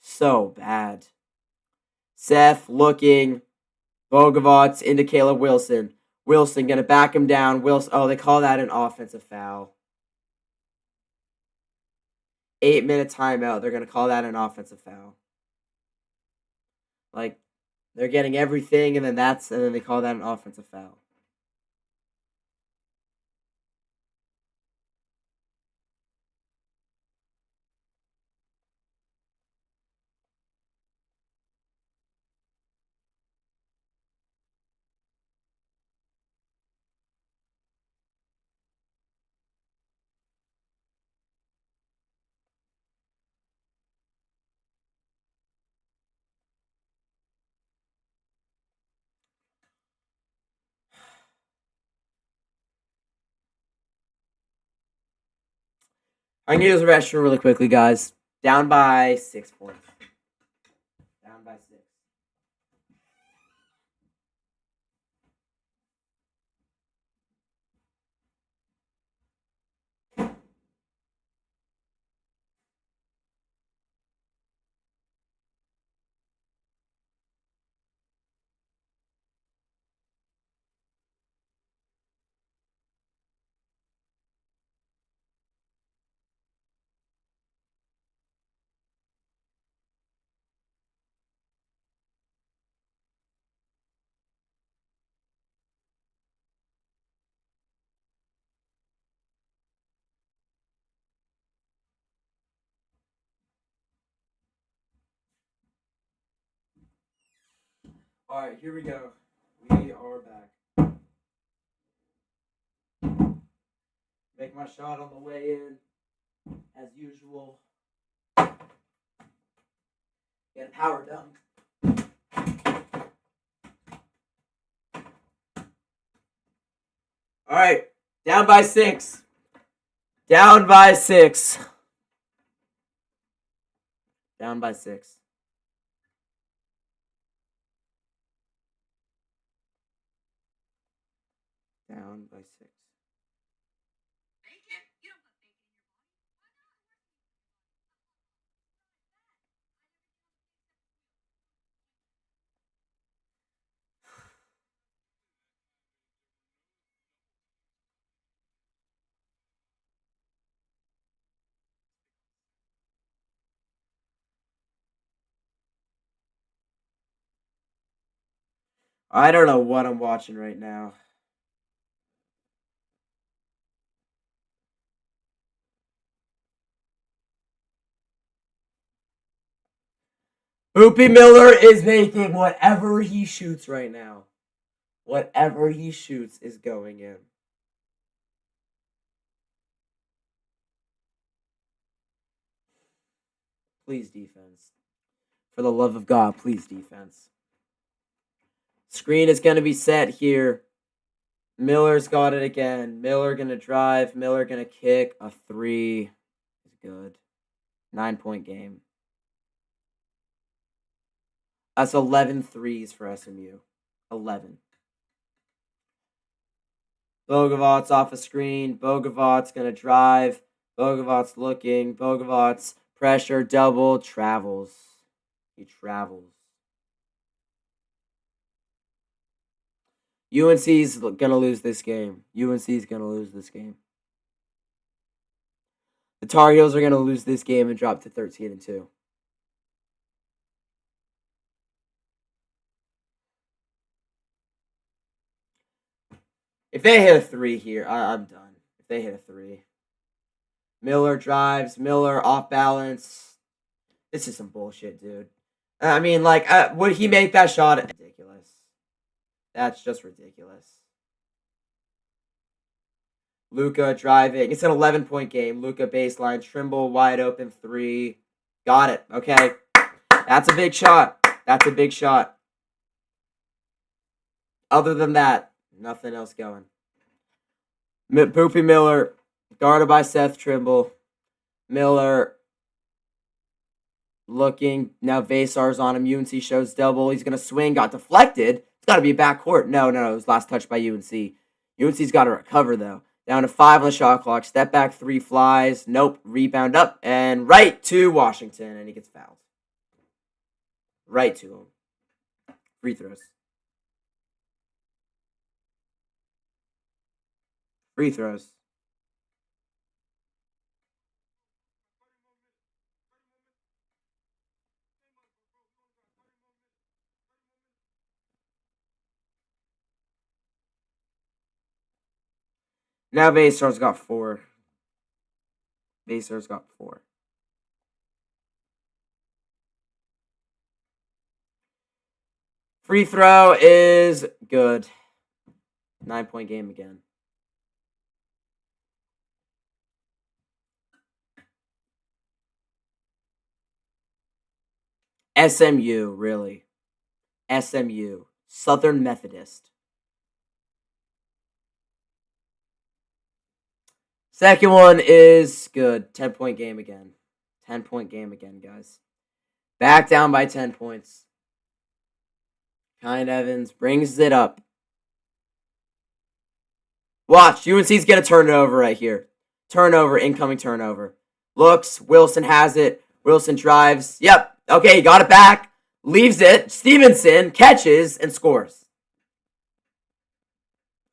So bad. Seth looking. Bogavant's into Caleb Wilson. Wilson going to back him down. Wilson. Oh, they call that an offensive foul. 8-minute timeout. They're going to call that an offensive foul. Like, they're getting everything, and then they call that an offensive foul. I'm going to use the restroom really quickly, guys. Down by 6 points. Down by 6. All right, here we go. We are back. Make my shot on the way in, as usual. Get a power dunk. All right, down by 6. Down by 6. Down by 6. Down by 6. I don't know what I'm watching right now. Boopy Miller is making whatever he shoots right now. Whatever he shoots is going in. Please, defense. For the love of God, please, defense. Screen is going to be set here. Miller's got it again. Miller going to drive. Miller going to kick. A 3 is good. 9-point game. That's 11 threes for SMU. 11. Bogovat's off a screen. Bogovat's going to drive. Bogovat's looking. Bogovat's pressure, double, travels. He travels. UNC's going to lose this game. UNC's going to lose this game. The Tar Heels are going to lose this game and drop to 13-2. If they hit a 3 here, I'm done. If they hit a 3. Miller drives. Miller off balance. This is some bullshit, dude. I mean, like, would he make that shot? Ridiculous. That's just ridiculous. Luka driving. It's an 11-point game. Luka baseline. Trimble wide open 3. Got it. Okay. That's a big shot. That's a big shot. Other than that, nothing else going. Poopy Miller, guarded by Seth Trimble. Miller looking. Now Vasar's on him. UNC shows double. He's going to swing. Got deflected. It's got to be backcourt. No. It was last touch by UNC. UNC's got to recover, though. Down to 5 on the shot clock. Step back 3 flies. Nope. Rebound up. And right to Washington. And he gets fouled. Right to him. Free throws. Free throws. Now Vasar's got 4. Vasar's got 4. Free throw is good. 9-point game again. SMU, really. SMU. Southern Methodist. Second one is good. 10-point game again. 10-point game again, guys. Back down by 10 points. Kind Evans brings it up. Watch. UNC's going to turn it over right here. Turnover. Incoming turnover. Looks. Wilson has it. Wilson drives. Yep. Okay, he got it back. Leaves it. Stevenson catches and scores.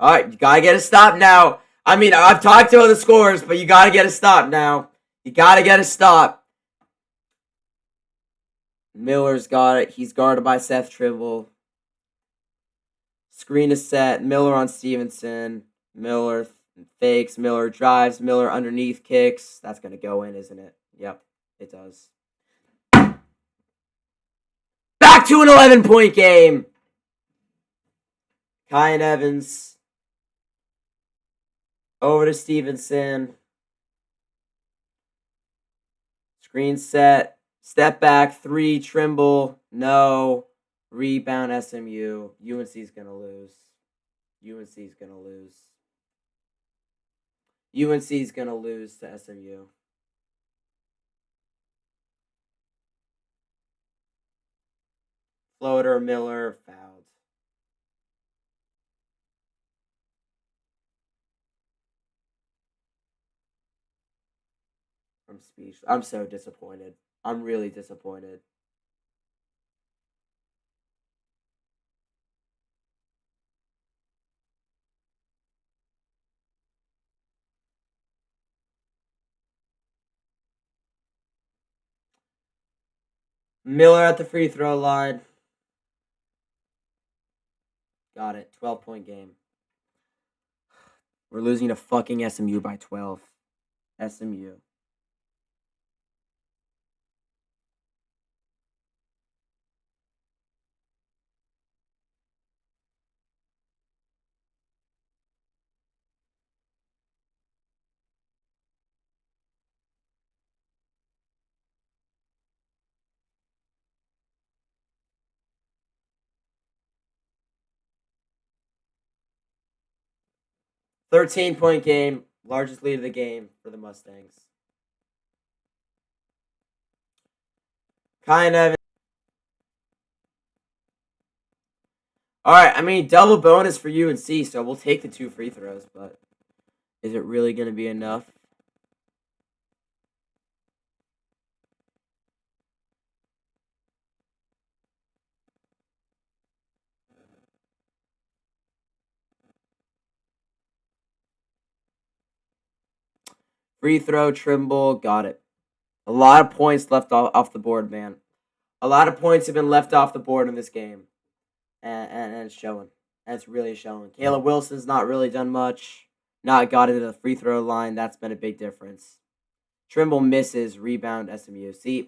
All right, you got to get a stop now. I mean, I've talked about the scores, but you got to get a stop now. You got to get a stop. Miller's got it. He's guarded by Seth Trimble. Screen is set. Miller on Stevenson. Miller fakes. Miller drives. Miller underneath kicks. That's going to go in, isn't it? Yep, it does. Back to an 11-point game. Kyan Evans. Over to Stevenson. Screen set. Step back. 3. Trimble. No. Rebound SMU. UNC's going to lose. UNC's going to lose. UNC's going to lose to SMU. Floater, Miller, fouled. I'm speechless. I'm so disappointed. I'm really disappointed. Miller at the free throw line. Got it. 12-point game. We're losing to fucking SMU by 12. SMU. $13-point game. Largest lead of the game for the Mustangs. Kind of. All right, I mean, double bonus for UNC, so we'll take the 2 free throws, but is it really going to be enough? Free throw, Trimble, got it. A lot of points left off the board, man. A lot of points have been left off the board in this game. And it's showing. And it's really showing. Caleb Wilson's not really done much. Not got into the free throw line. That's been a big difference. Trimble misses. Rebound SMU. See,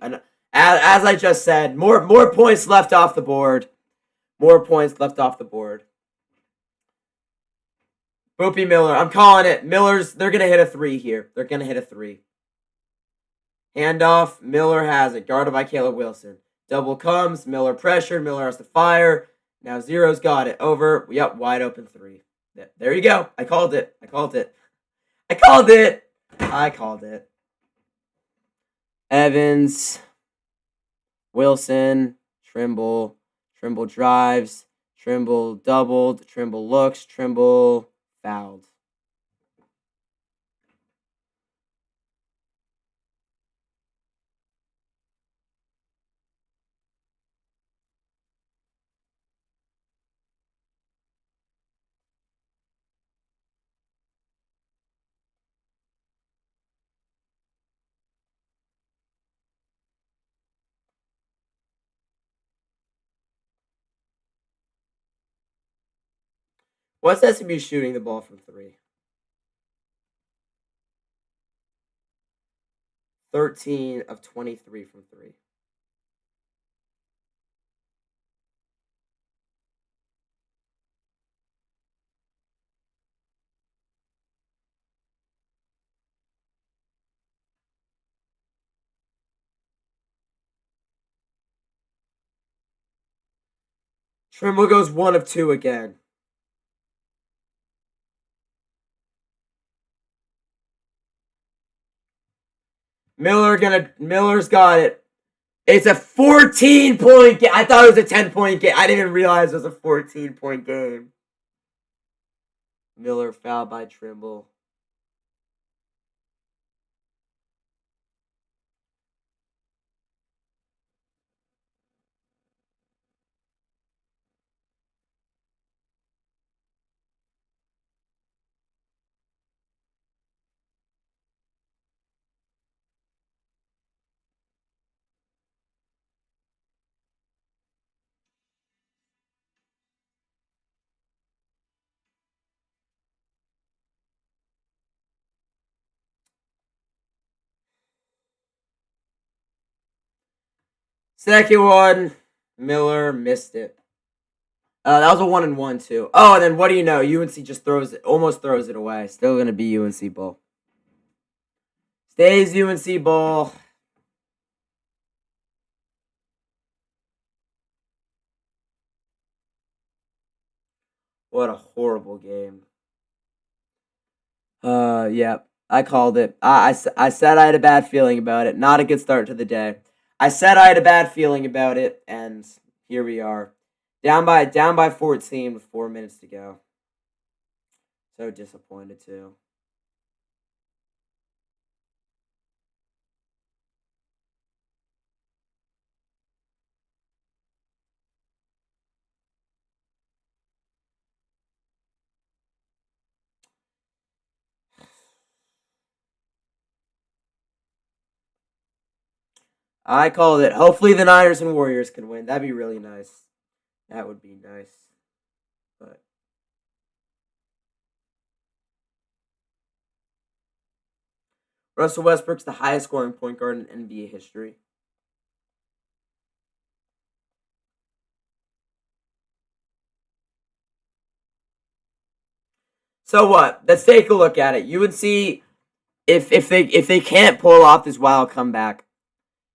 as I just said, more points left off the board. More points left off the board. Boopy Miller. I'm calling it. They're going to hit a 3 here. They're going to hit a 3. Handoff. Miller has it. Guarded by Caleb Wilson. Double comes. Miller pressure. Miller has to fire. Now Zero's got it. Over. Yep, wide open 3. There you go. I called it. Evans. Wilson. Trimble. Trimble drives. Trimble doubled. Trimble looks. Trimble fouled. What's SMU shooting the ball from 3? 13 of 23 from 3. Trimble goes 1 of 2 again. Miller's got it. It's a 14-point game. I thought it was a 10-point game. I didn't even realize it was a 14-point game. Miller fouled by Trimble. Second one, Miller missed it. That was a 1-1 too. Oh, and then what do you know? UNC just almost throws it away. Still gonna be UNC ball. Stays UNC ball. What a horrible game. Yeah, I called it. I said I had a bad feeling about it. Not a good start to the day. I said I had a bad feeling about it, and here we are, down by 14 with 4 minutes to go. So disappointed too. I called it. Hopefully the Niners and Warriors can win. That'd be really nice. That would be nice. But Russell Westbrook's the highest scoring point guard in NBA history. So what? Let's take a look at it. You would see if they can't pull off this wild comeback,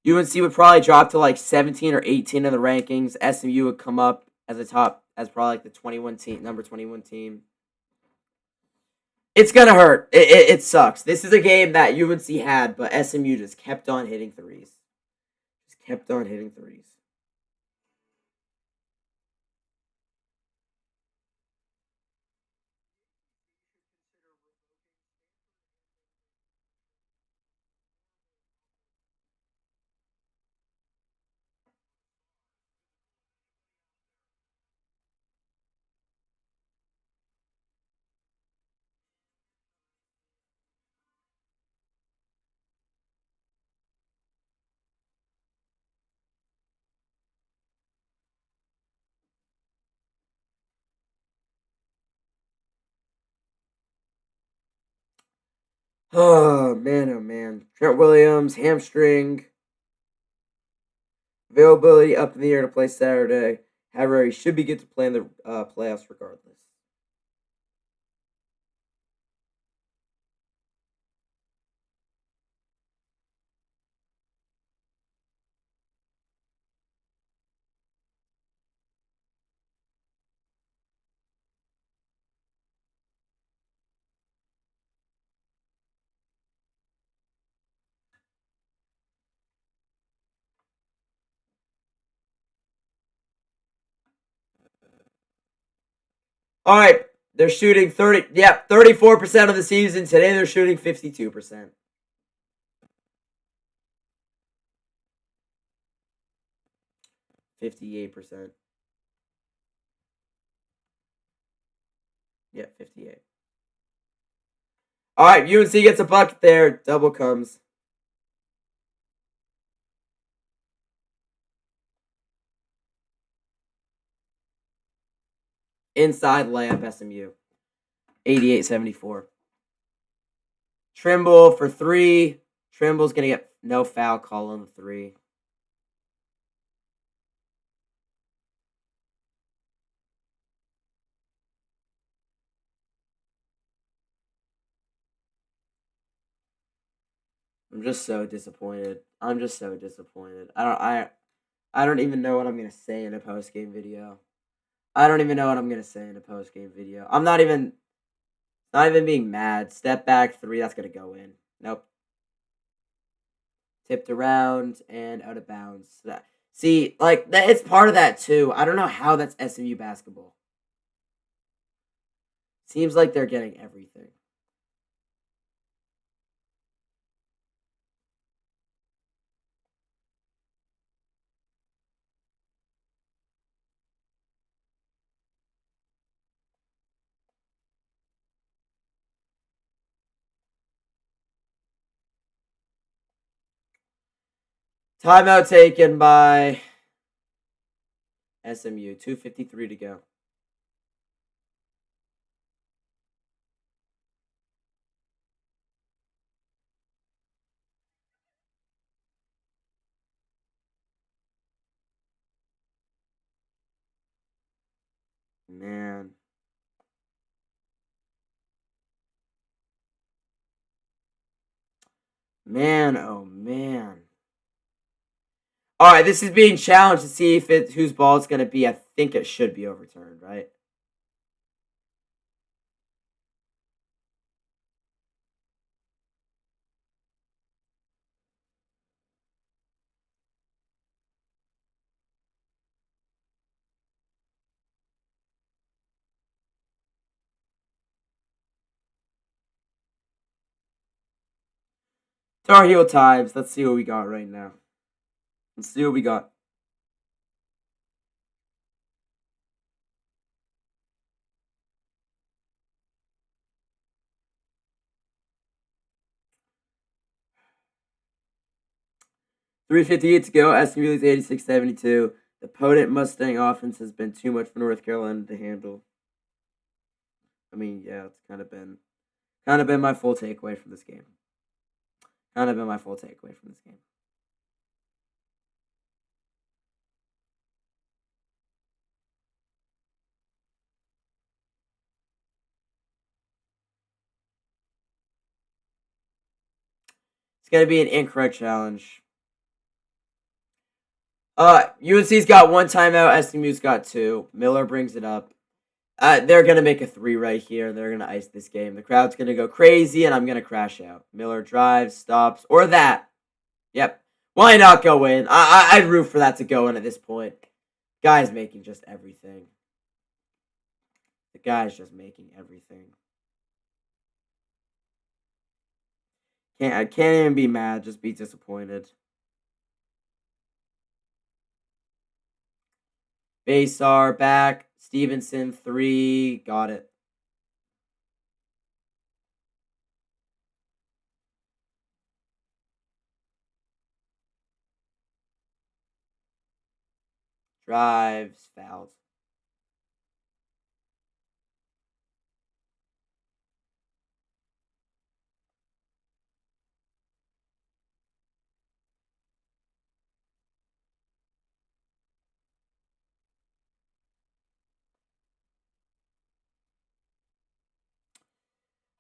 UNC would probably drop to like 17 or 18 in the rankings. SMU would come up as probably like the 21 team, number 21 team. It's gonna hurt. It sucks. This is a game that UNC had, but SMU just kept on hitting threes. Just kept on hitting threes. Oh man, oh man. Trent Williams, hamstring. Availability up in the air to play Saturday. However, he should be good to play in the playoffs regardless. All right, they're shooting 34% of the season. Today they're shooting 52%. 58%. Yeah, 58. All right, UNC gets a bucket there. Double comes. Inside layup SMU. 88-74. Trimble for three. Trimble's going to get no foul call on the three. I'm just so disappointed. I'm just so disappointed. I don't even know what I'm gonna say in a post game video. I don't even know what I'm gonna say in a post game video. I'm not even being mad. Step back three, that's gonna go in. Nope. Tipped around and out of bounds. See, like that, it's part of that too. I don't know how that's SMU basketball. Seems like they're getting everything. Timeout taken by SMU. 2:53 to go. Man. Man, oh man. All right, this is being challenged to see if whose ball it's going to be. I think it should be overturned, right? Tar Heel times. Let's see what we got right now. Let's see what we got. .358 to go. SMU leads 86-72. The potent Mustang offense has been too much for North Carolina to handle. I mean, yeah, it's kind of been my full takeaway from this game. It's going to be an incorrect challenge. UNC's got one timeout. SMU's got two. Miller brings it up. They're going to make a three right here. They're going to ice this game. The crowd's going to go crazy, and I'm going to crash out. Miller drives, stops, or that. Yep. Why not go in? I'd root for that to go in at this point. Guy's making just everything. The guy's just making everything. I can't even be mad. Just be disappointed. Basar back. Stevenson 3. Got it. Drives. Fouls.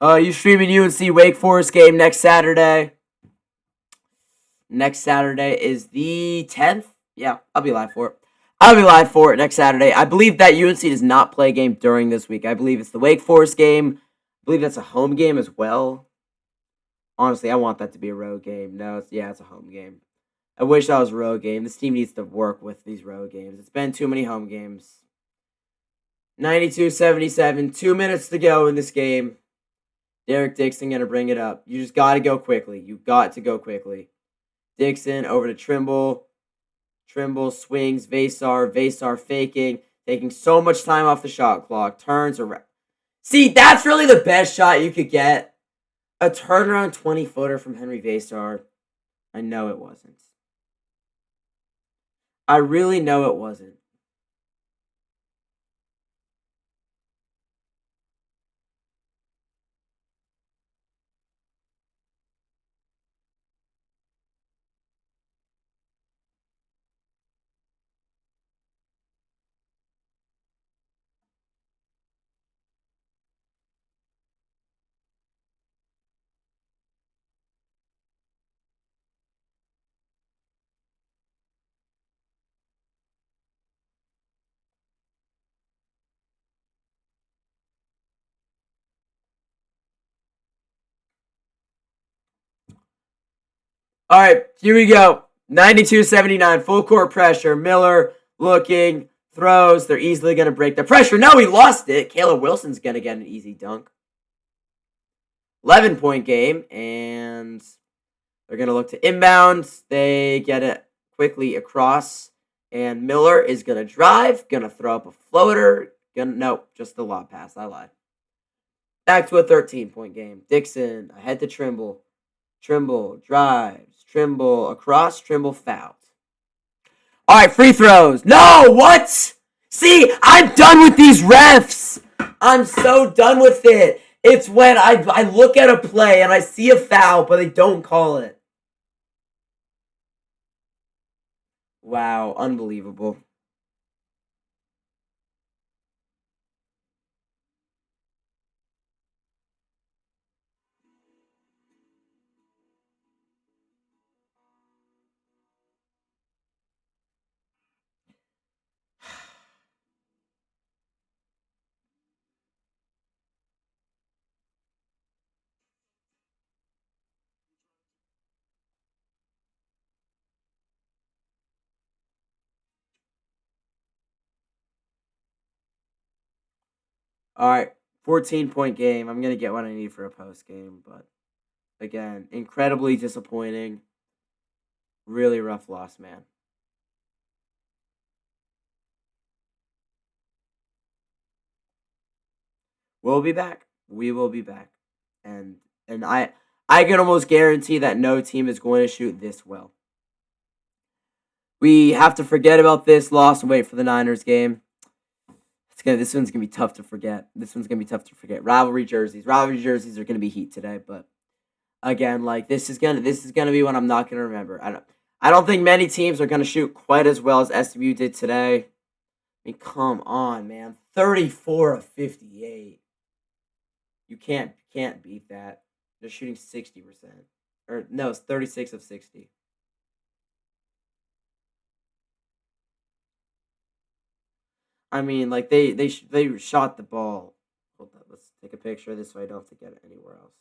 You streaming UNC Wake Forest game next Saturday. Next Saturday is the 10th. Yeah, I'll be live for it. Next Saturday. I believe that UNC does not play a game during this week. I believe it's the Wake Forest game. I believe that's a home game as well. Honestly, I want that to be a road game. No, it's a home game. I wish that was a road game. This team needs to work with these road games. It's been too many home games. 92-77. 2 minutes to go in this game. Derek Dixon going to bring it up. You just got to go quickly. You got to go quickly. Dixon over to Trimble. Trimble swings. Vasar faking. Taking so much time off the shot clock. Turns around. See, that's really the best shot you could get. A turnaround 20-footer from Henry Vasar. I know it wasn't. I really know it wasn't. All right, here we go. 92-79, full court pressure. Miller looking, throws. They're easily going to break the pressure. No, he lost it. Caleb Wilson's going to get an easy dunk. 11-point game, and they're going to look to inbound. They get it quickly across, and Miller is going to drive, going to throw up a floater. Nope, just the lob pass. I lied. Back to a 13-point game. Dixon ahead to Trimble. Trimble drives. Trimble across. Trimble fouled. All right, free throws. No, what? See, I'm done with these refs. I'm so done with it. It's when I look at a play and I see a foul, but they don't call it. Wow, unbelievable. All right, 14-point game. I'm gonna get what I need for a post game, but again, incredibly disappointing. Really rough loss, man. We'll be back. We will be back, and I can almost guarantee that no team is going to shoot this well. We have to forget about this loss and wait for the Niners game. This one's gonna be tough to forget. Rivalry jerseys are gonna be heat today, but again, like this is gonna be one I'm not gonna remember. I don't think many teams are gonna shoot quite as well as SMU did today. I mean, come on, man, 34 of 58. You can't beat that. They're shooting 60%, or no, it's 36 of 60. I mean, like they shot the ball. Hold on, let's take a picture of this so I don't have to get it anywhere else.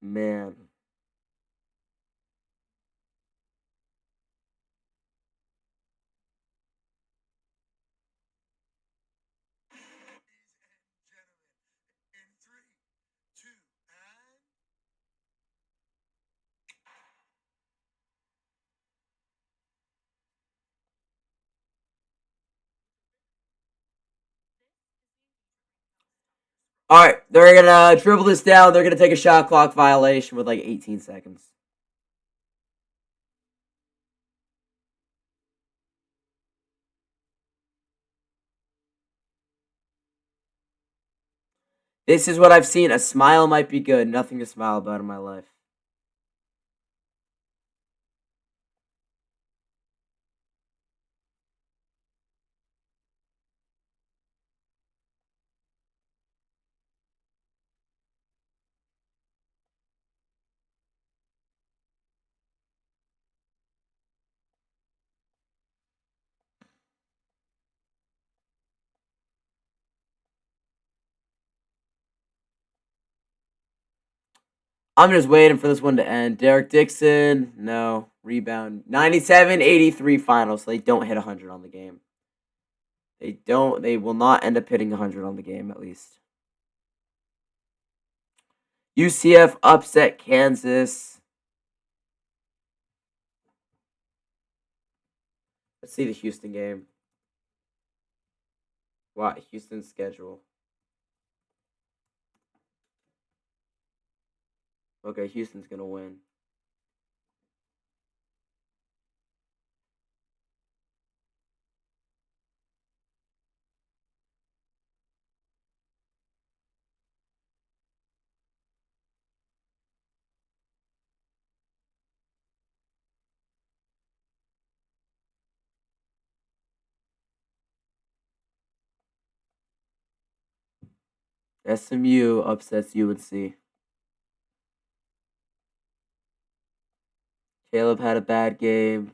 Man. All right, they're gonna dribble this down. They're gonna take a shot clock violation with like 18 seconds. This is what I've seen. A smile might be good. Nothing to smile about in my life. I'm just waiting for this one to end. Derek Dixon, no. Rebound. 97-83 final, so they don't hit 100 on the game. They will not end up hitting 100 on the game, at least. UCF upset Kansas. Let's see the Houston game. Wow, Houston's schedule. Okay, Houston's going to win. SMU upsets UNC. Caleb had a bad game.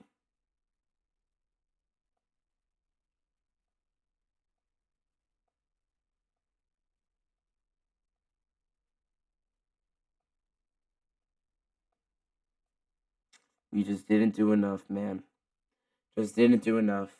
We just didn't do enough, man. Just didn't do enough.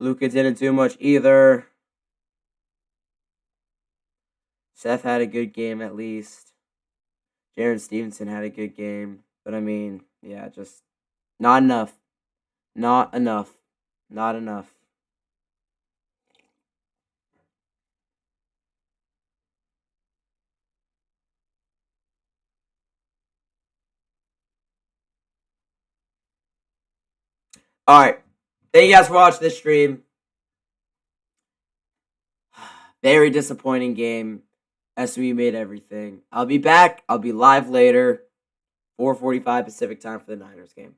Luka didn't do much either. Seth had a good game at least. Jaron Stevenson had a good game. But I mean, yeah, just not enough. Not enough. Not enough. All right. Thank you guys for watching this stream. Very disappointing game. SMU made everything. I'll be back. I'll be live later. 4:45 Pacific time for the Niners game.